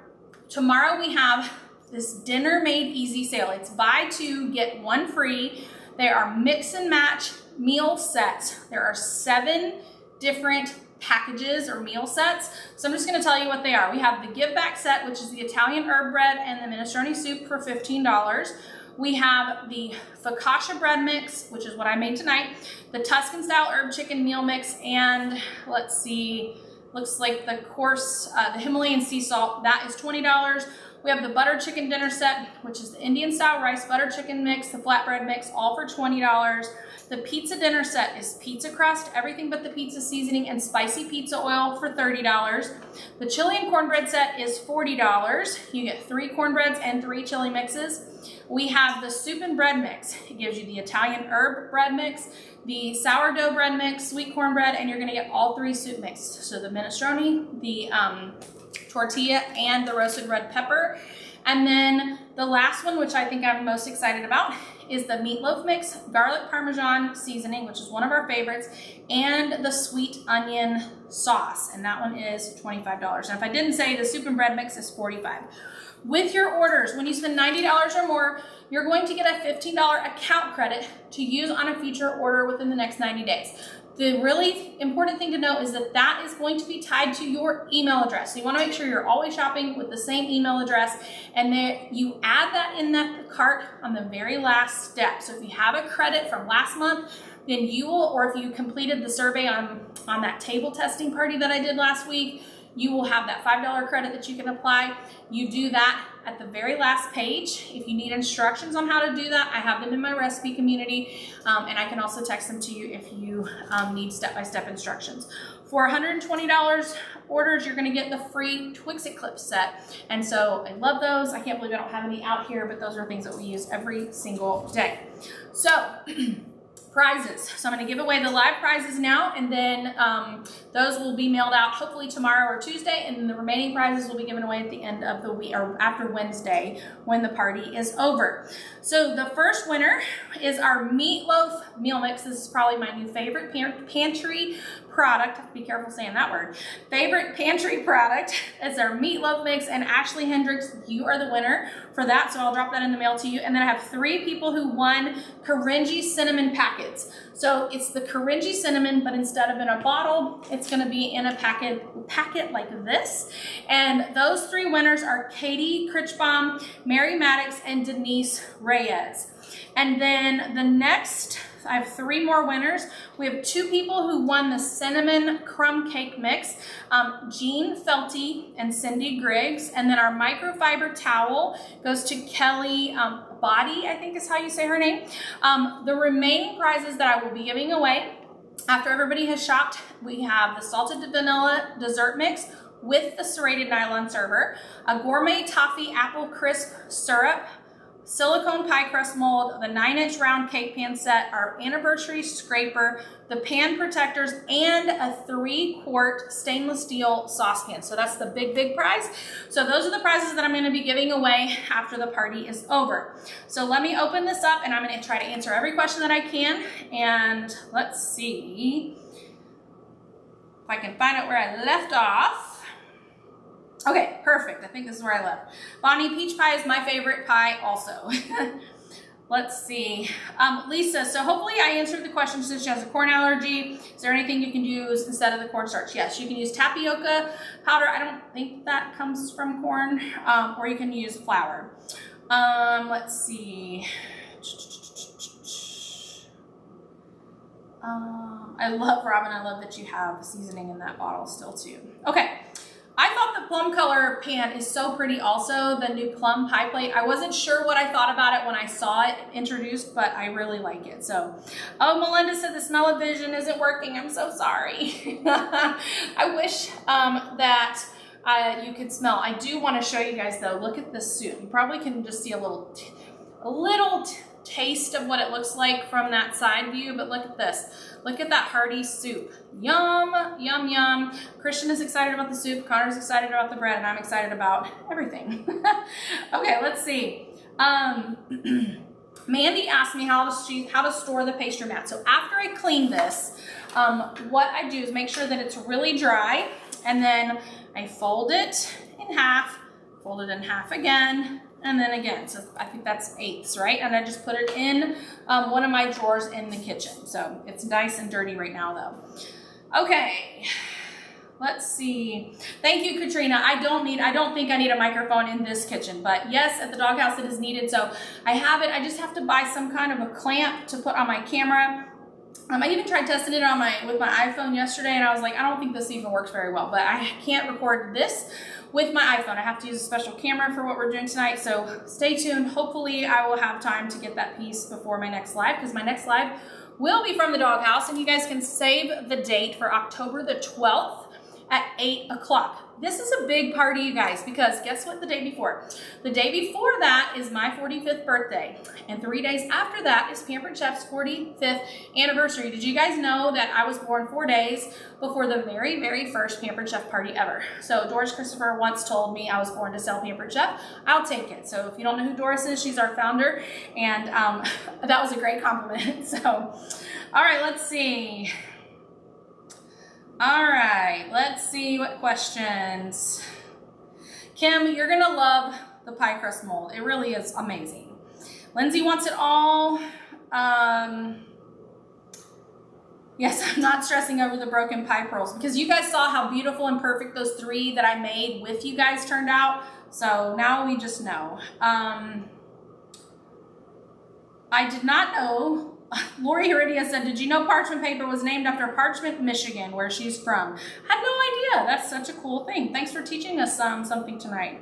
Tomorrow we have this dinner made easy sale. It's buy 2, get 1 free. There are mix and match meal sets. There are 7 different packages or meal sets. So I'm just going to tell you what they are. We have the give back set, which is the Italian herb bread and the minestrone soup for $15. We have the Focaccia bread mix, which is what I made tonight, the Tuscan style herb chicken meal mix, and let's see, looks like the course, the Himalayan sea salt, that is $20. We have the butter chicken dinner set, which is the Indian style rice butter chicken mix, the flatbread mix, all for $20. The pizza dinner set is pizza crust, everything but the pizza seasoning, and spicy pizza oil for $30. The chili and cornbread set is $40. You get 3 cornbreads and 3 chili mixes. We have the soup and bread mix. It gives you the Italian herb bread mix, the sourdough bread mix, sweet cornbread, and you're gonna get all 3 soup mixes. So the minestrone, the tortilla, and the roasted red pepper. And then the last one, which I think I'm most excited about, is the meatloaf mix, garlic parmesan seasoning, which is one of our favorites, and the sweet onion sauce, and that one is $25. And if I didn't say, the soup and bread mix is $45. With your orders, when you spend $90 or more, you're going to get a $15 account credit to use on a future order within the next 90 days. The really important thing to know is that that is going to be tied to your email address. So you want to make sure you're always shopping with the same email address, and then you add that in that cart on the very last step. So if you have a credit from last month, then you will, or if you completed the survey on that table testing party that I did last week, you will have that $5 credit that you can apply. You do that at the very last page. If you need instructions on how to do that, I have them in my recipe community, and I can also text them to you if you need step-by-step instructions. For $120 orders, you're gonna get the free Twix-It Clip set. And so I love those. I can't believe I don't have any out here, but those are things that we use every single day. So, prizes. So I'm going to give away the live prizes now, and then those will be mailed out hopefully tomorrow or Tuesday, and then the remaining prizes will be given away at the end of the week, or after Wednesday when the party is over. So the first winner is our meatloaf meal mix. This is probably my new favorite pantry product. I have to be careful saying that word. Favorite pantry product is our meatloaf mix, and Ashley Hendricks, you are the winner for that, so I'll drop that in the mail to you. And then I have 3 people who won Caringi cinnamon packets. So it's the Caringi cinnamon, but instead of in a bottle, it's going to be in a packet like this. And those 3 winners are Katie Critchbaum, Mary Maddox, and Denise Reyes. And then the next, I have 3 more winners. We have 2 people who won the cinnamon crumb cake mix, Jean Felty and Cindy Griggs. And then our microfiber towel goes to Kelly Body, I think is how you say her name. The remaining prizes that I will be giving away after everybody has shopped, we have the salted vanilla dessert mix with the serrated nylon server, a gourmet toffee apple crisp syrup, silicone pie crust mold, the 9-inch round cake pan set, our anniversary scraper, the pan protectors, and a 3-quart stainless steel saucepan. So that's the big prize. So those are the prizes that I'm going to be giving away after the party is over. So let me open this up, and I'm going to try to answer every question that I can. And let's see if I can find out where I left off. Okay, perfect. I think this is where I left. Bonnie, peach pie is my favorite pie also. Let's see. Lisa, so hopefully I answered the question since she has a corn allergy. Is there anything you can use instead of the cornstarch? Yes, you can use tapioca powder. I don't think that comes from corn. Or you can use flour. Let's see. I love, Robin, I love that you have seasoning in that bottle still too. Okay. I thought the plum color pan is so pretty also, the new plum pie plate. I wasn't sure what I thought about it when I saw it introduced, but I really like it. So, oh, Melinda said the smell-o-vision isn't working. I'm so sorry. I wish that you could smell. I do want to show you guys though. Look at this soup. You probably can just see a little taste of what it looks like from that side view, but look at this. Look at that hearty soup. Yum, yum, yum. Christian is excited about the soup, Connor's excited about the bread, and I'm excited about everything. Okay, let's see. Mandy asked me how to store the pastry mat. So after I clean this, what I do is make sure that it's really dry, and then I fold it in half, fold it in half again, and then again. So I think that's 1/8, right? And I just put it in one of my drawers in the kitchen. So it's nice and dirty right now though. Okay, let's see. Thank you, Katrina. I don't think I need a microphone in this kitchen, but yes, at the doghouse it is needed. So I have it. I just have to buy some kind of a clamp to put on my camera. I even tried testing it on with my iPhone yesterday, and I was like, I don't think this even works very well, but I can't record this with my iPhone. I have to use a special camera for what we're doing tonight, so stay tuned. Hopefully I will have time to get that piece before my next live, because my next live will be from the doghouse, and you guys can save the date for October the 12th at 8 o'clock. this is a big party, you guys, because guess what the day before? The day before that is my 45th birthday. And 3 days after that is Pampered Chef's 45th anniversary. Did you guys know that I was born 4 days before the very, very first Pampered Chef party ever? So Doris Christopher once told me I was born to sell Pampered Chef. I'll take it. So if you don't know who Doris is, she's our founder. And that was a great compliment. So, all right, let's see. All right, let's see what questions. Kim, you're gonna love the pie crust mold. It really is amazing. Lindsay wants it all. Yes, I'm not stressing over the broken pie pearls because you guys saw how beautiful and perfect those 3 that I made with you guys turned out. So now we just know. I did not know. Lori Heredia said, did you know parchment paper was named after Parchment, Michigan, where she's from? Had no idea. That's such a cool thing. Thanks for teaching us something tonight.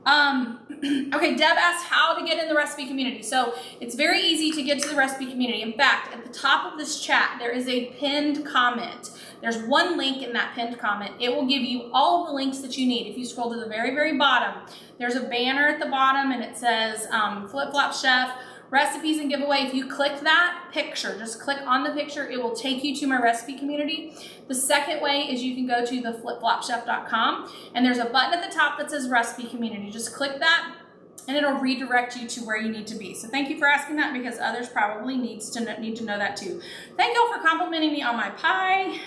Okay, Deb asked how to get in the recipe community. So it's very easy to get to the recipe community. In fact, at the top of this chat, there is a pinned comment. There's one link in that pinned comment. It will give you all of the links that you need. If you scroll to the very, very bottom, there's a banner at the bottom and it says Flip Flop Chef, recipes and giveaway. If you click that picture, just click on the picture, it will take you to my recipe community. The second way is you can go to theflipflopchef.com and there's a button at the top that says recipe community. Just click that and it'll redirect you to where you need to be. So thank you for asking that because others probably need to know that too. Thank y'all for complimenting me on my pie.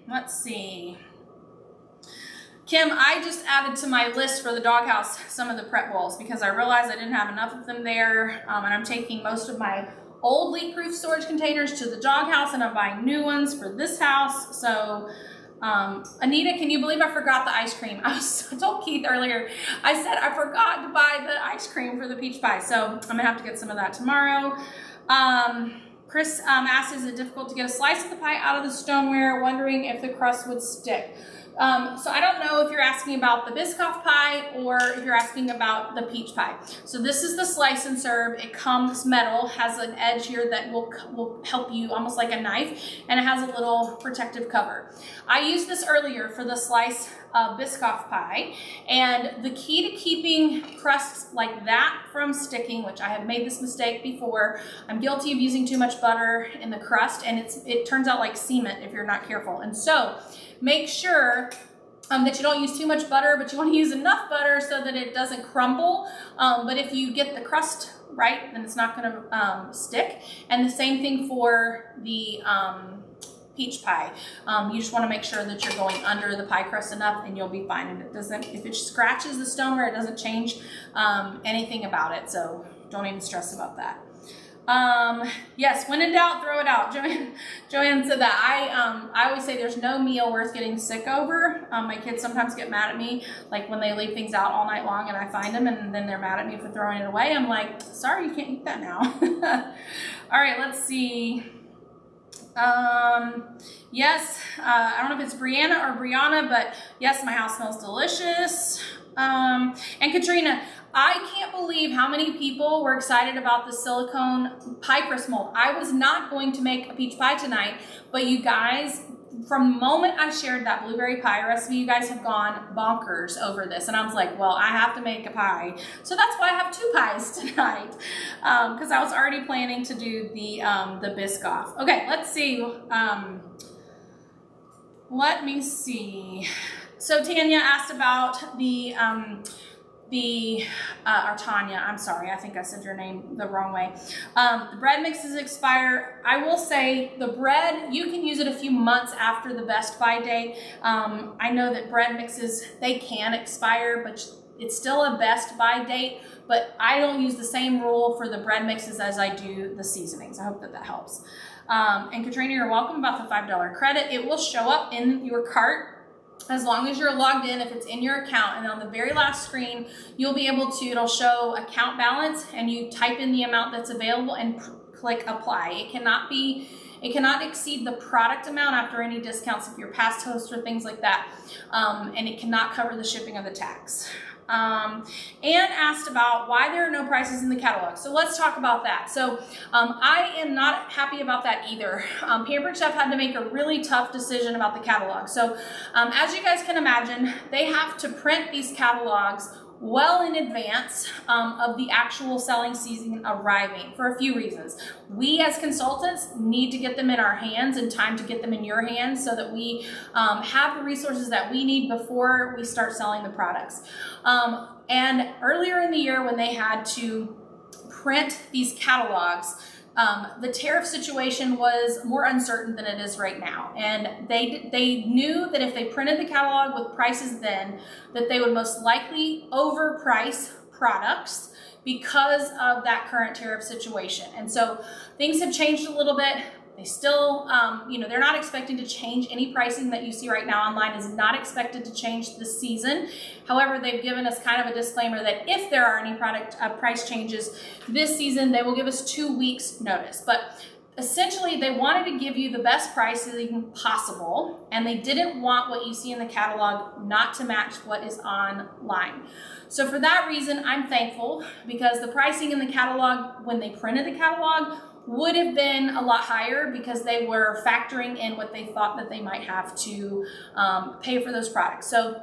Let's see. Kim, I just added to my list for the doghouse some of the prep bowls because I realized I didn't have enough of them there. And I'm taking most of my old leak-proof storage containers to the doghouse and I'm buying new ones for this house. So, Anita, can you believe I forgot the ice cream? I told Keith earlier, I said I forgot to buy the ice cream for the peach pie. So I'm gonna have to get some of that tomorrow. Chris asked, is it difficult to get a slice of the pie out of the stoneware, wondering if the crust would stick? So I don't know if you're asking about the Biscoff pie or if you're asking about the peach pie. So this is the slice and serve. It comes metal, has an edge here that will help you almost like a knife, and it has a little protective cover. I used this earlier for the slice Biscoff pie, and the key to keeping crusts like that from sticking, which I have made this mistake before, I'm guilty of using too much butter in the crust, and it turns out like cement if you're not careful. And so make sure that you don't use too much butter, but you want to use enough butter so that it doesn't crumble. But if you get the crust right, then it's not going to stick. And the same thing for the peach pie. You just want to make sure that you're going under the pie crust enough and you'll be fine. And it doesn't, if it scratches the stoneware, it doesn't change anything about it. So don't even stress about that. Yes, when in doubt, throw it out. Joanne said that. I always say there's no meal worth getting sick over. My kids sometimes get mad at me, like when they leave things out all night long and I find them and then they're mad at me for throwing it away. I'm like, sorry, you can't eat that now. All right, let's see. Yes, I don't know if it's Brianna or Brianna, but yes, my house smells delicious. And Katrina, I can't believe how many people were excited about the silicone pie crust mold. I was not going to make a peach pie tonight, but you guys, from the moment I shared that blueberry pie recipe, you guys have gone bonkers over this. And I was like, well, I have to make a pie. So that's why I have 2 pies tonight, because I was already planning to do the Biscoff. Okay, let's see. Let me see. So Tanya asked about or Tanya, I'm sorry, I think I said your name the wrong way. The bread mixes expire. I will say the bread, you can use it a few months after the best by date. I know that bread mixes, they can expire, but it's still a best by date, but I don't use the same rule for the bread mixes as I do the seasonings. I hope that that helps. And Katrina, you're welcome about the $5 credit. It will show up in your cart as long as you're logged in, if it's in your account, and on the very last screen, you'll be able to, it'll show account balance, and you type in the amount that's available and click apply. It cannot exceed the product amount after any discounts if you're past host or things like that, and it cannot cover the shipping of the tax. and asked about why there are no prices in the catalog. So let's talk about that. So I am not happy about that either. Pampered Chef had to make a really tough decision about the catalog. So as you guys can imagine, they have to print these catalogs well in advance of the actual selling season arriving for a few reasons. We as consultants need to get them in our hands in time to get them in your hands so that we have the resources that we need before we start selling the products. And earlier in the year when they had to print these catalogs, the tariff situation was more uncertain than it is right now. And they knew that if they printed the catalog with prices then, that they would most likely overprice products because of that current tariff situation. And so things have changed a little bit. They still, they're not expecting to change. Any pricing that you see right now online is not expected to change this season. However, they've given us kind of a disclaimer that if there are any product price changes this season, they will give us 2 weeks notice. But essentially, they wanted to give you the best pricing possible, and they didn't want what you see in the catalog not to match what is online. So for that reason, I'm thankful because the pricing in the catalog, when they printed the catalog, would have been a lot higher because they were factoring in what they thought that they might have to pay for those products. So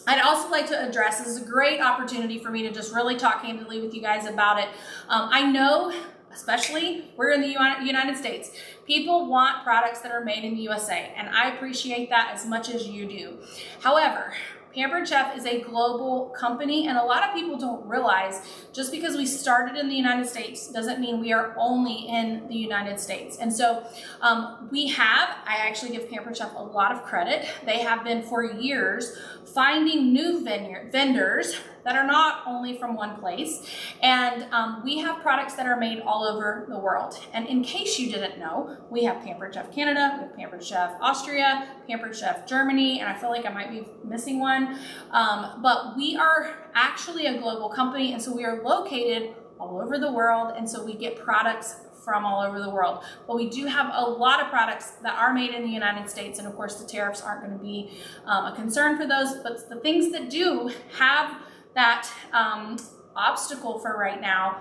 I'd also like to address, this is a great opportunity for me to just really talk candidly with you guys about it. I know, especially we're in the United States, people want products that are made in the USA, and I appreciate that as much as you do. However, Pampered Chef is a global company, and a lot of people don't realize just because we started in the United States doesn't mean we are only in the United States. And so I actually give Pampered Chef a lot of credit. They have been for years finding new vendors that are not only from one place. And we have products that are made all over the world. And in case you didn't know, we have Pampered Chef Canada, we have Pampered Chef Austria, Pampered Chef Germany, and I feel like I might be missing one. But we are actually a global company, and so we are located all over the world, and so we get products from all over the world. But we do have a lot of products that are made in the United States, and of course the tariffs aren't going to be a concern for those, but the things that do have that obstacle for right now,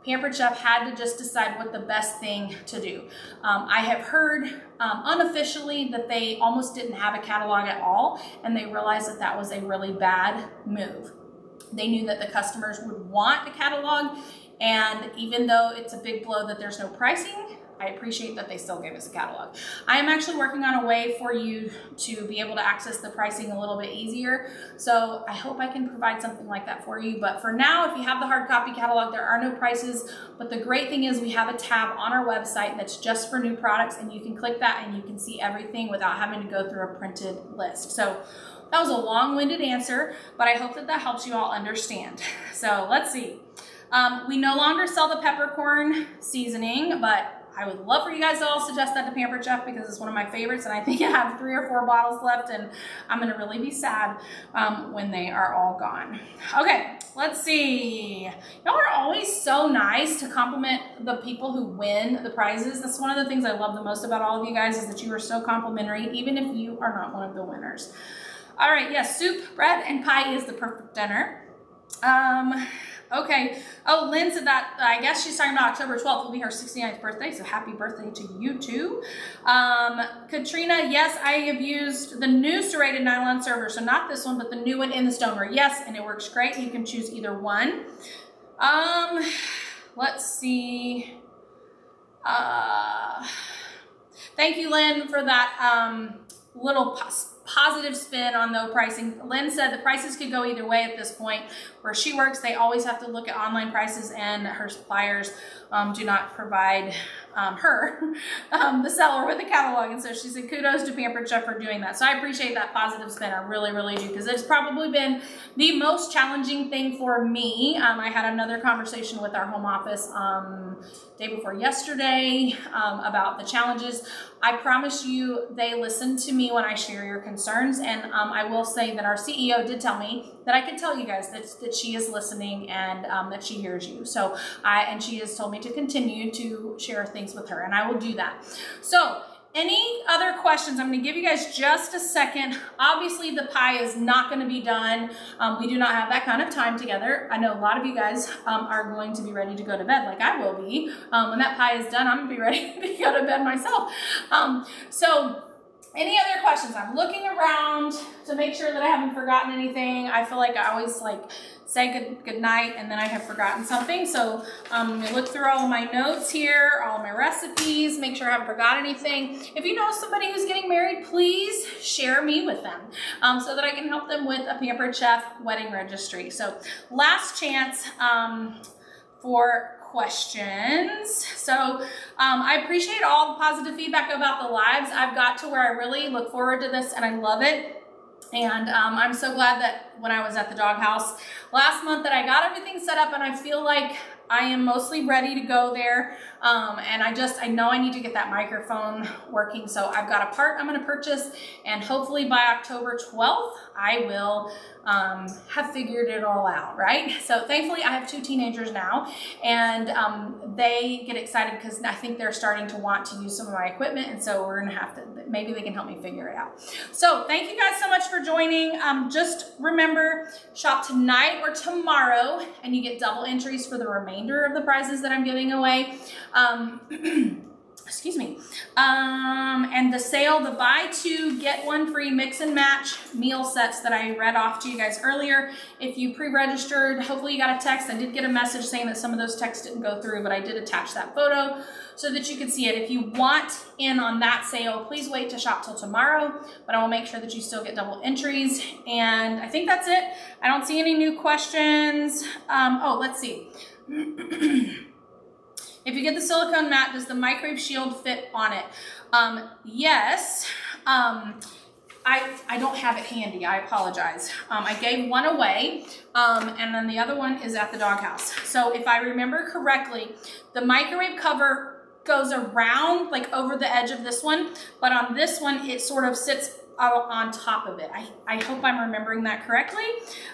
Pampered Chef had to just decide what the best thing to do. I have heard unofficially that they almost didn't have a catalog at all, and they realized that that was a really bad move. They knew that the customers would want the catalog, and even though it's a big blow that there's no pricing, I appreciate that they still gave us a catalog. I am actually working on a way for you to be able to access the pricing a little bit easier. So I hope I can provide something like that for you. But for now, if you have the hard copy catalog, there are no prices. But the great thing is we have a tab on our website that's just for new products, and you can click that and you can see everything without having to go through a printed list. So that was a long-winded answer, but I hope that that helps you all understand. So let's see. We no longer sell the peppercorn seasoning, but I would love for you guys to all suggest that to Pampered Chef because it's one of my favorites, and I think I have 3 or 4 bottles left, and I'm gonna really be sad when they are all gone. Okay, let's see. Y'all are always so nice to compliment the people who win the prizes. That's one of the things I love the most about all of you guys, is that you are so complimentary, even if you are not one of the winners. All right, yes, soup, bread, and pie is the perfect dinner. Okay. Oh, Lynn said that, I guess she's talking about October 12th will be her 69th birthday, so happy birthday to you too. Katrina, yes, I have used the new serrated nylon server, so not this one, but the new one in the stoneware. Yes, and it works great. You can choose either one. Let's see. Thank you, Lynn, for that little positive spin on the pricing. Lynn said the prices could go either way at this point. Where she works, they always have to look at online prices, and her suppliers do not provide her, the seller, with a catalog. And so she said kudos to Pampered Chef for doing that. So I appreciate that positive spin. I really, really do, because it's probably been the most challenging thing for me. I had another conversation with our home office day before yesterday about the challenges. I promise you they listen to me when I share your concerns, and I will say that our CEO did tell me that I could tell you guys that she is listening and that she hears you. So and she has told me to continue to share things with her, and I will do that. So any other questions? I'm going to give you guys just a second. Obviously, the pie is not going to be done. We do not have that kind of time together. I know a lot of you guys are going to be ready to go to bed, like I will be. When that pie is done, I'm going to be ready to go to bed myself. So any other questions? I'm looking around to make sure that I haven't forgotten anything. I feel like I always say good night and then I have forgotten something. So I'm gonna look through all of my notes here, all of my recipes, make sure I haven't forgot anything. If you know somebody who's getting married, please share me with them so that I can help them with a Pampered Chef wedding registry. So last chance for questions. So I appreciate all the positive feedback about the lives. I've got to where I really look forward to this and I love it. And I'm so glad that when I was at the doghouse last month that I got everything set up and I feel like I am mostly ready to go there. And I know I need to get that microphone working. So I've got a part I'm going to purchase and hopefully by October 12th, I will have figured it all out, right? So thankfully I have 2 teenagers now and they get excited because I think they're starting to want to use some of my equipment. And so we're going to have to, maybe they can help me figure it out. So thank you guys so much for joining. Just remember, shop tonight or tomorrow and you get double entries for the remainder of the prizes that I'm giving away. Excuse me. And the sale, the buy 2, get 1 free mix and match meal sets that I read off to you guys earlier. If you pre-registered, hopefully you got a text. I did get a message saying that some of those texts didn't go through, but I did attach that photo so that you can see it. If you want in on that sale, please wait to shop till tomorrow, but I will make sure that you still get double entries. And I think that's it. I don't see any new questions. Oh, let's see. If you get the silicone mat, does the microwave shield fit on it? Yes. I don't have it handy. I apologize. I gave one away, and then the other one is at the doghouse. So if I remember correctly, the microwave cover goes around, like over the edge of this one, but on this one, it sort of sits on top of it. I hope I'm remembering that correctly.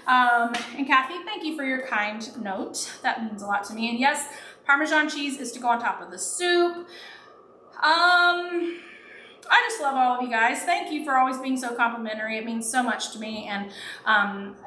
And Kathy, thank you for your kind note. That means a lot to me. And yes, Parmesan cheese is to go on top of the soup. I just love all of you guys. Thank you for always being so complimentary. It means so much to me. And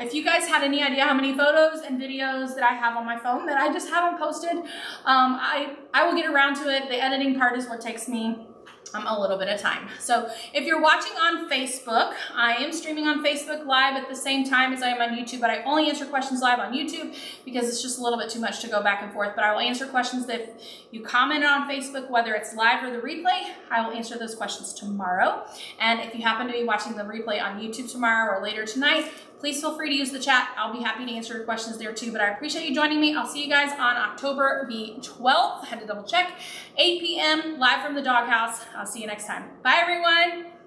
if you guys had any idea how many photos and videos that I have on my phone that I just haven't posted, I will get around to it. The editing part is what takes me a little bit of time. So if you're watching on Facebook, I am streaming on Facebook Live at the same time as I am on YouTube, but I only answer questions live on YouTube because it's just a little bit too much to go back and forth. But I will answer questions that if you comment on Facebook, whether it's live or the replay, I will answer those questions tomorrow. And if you happen to be watching the replay on YouTube tomorrow or later tonight, please feel free to use the chat. I'll be happy to answer your questions there too, but I appreciate you joining me. I'll see you guys on October the 12th. I had to double check. 8 p.m. live from the doghouse. I'll see you next time. Bye, everyone.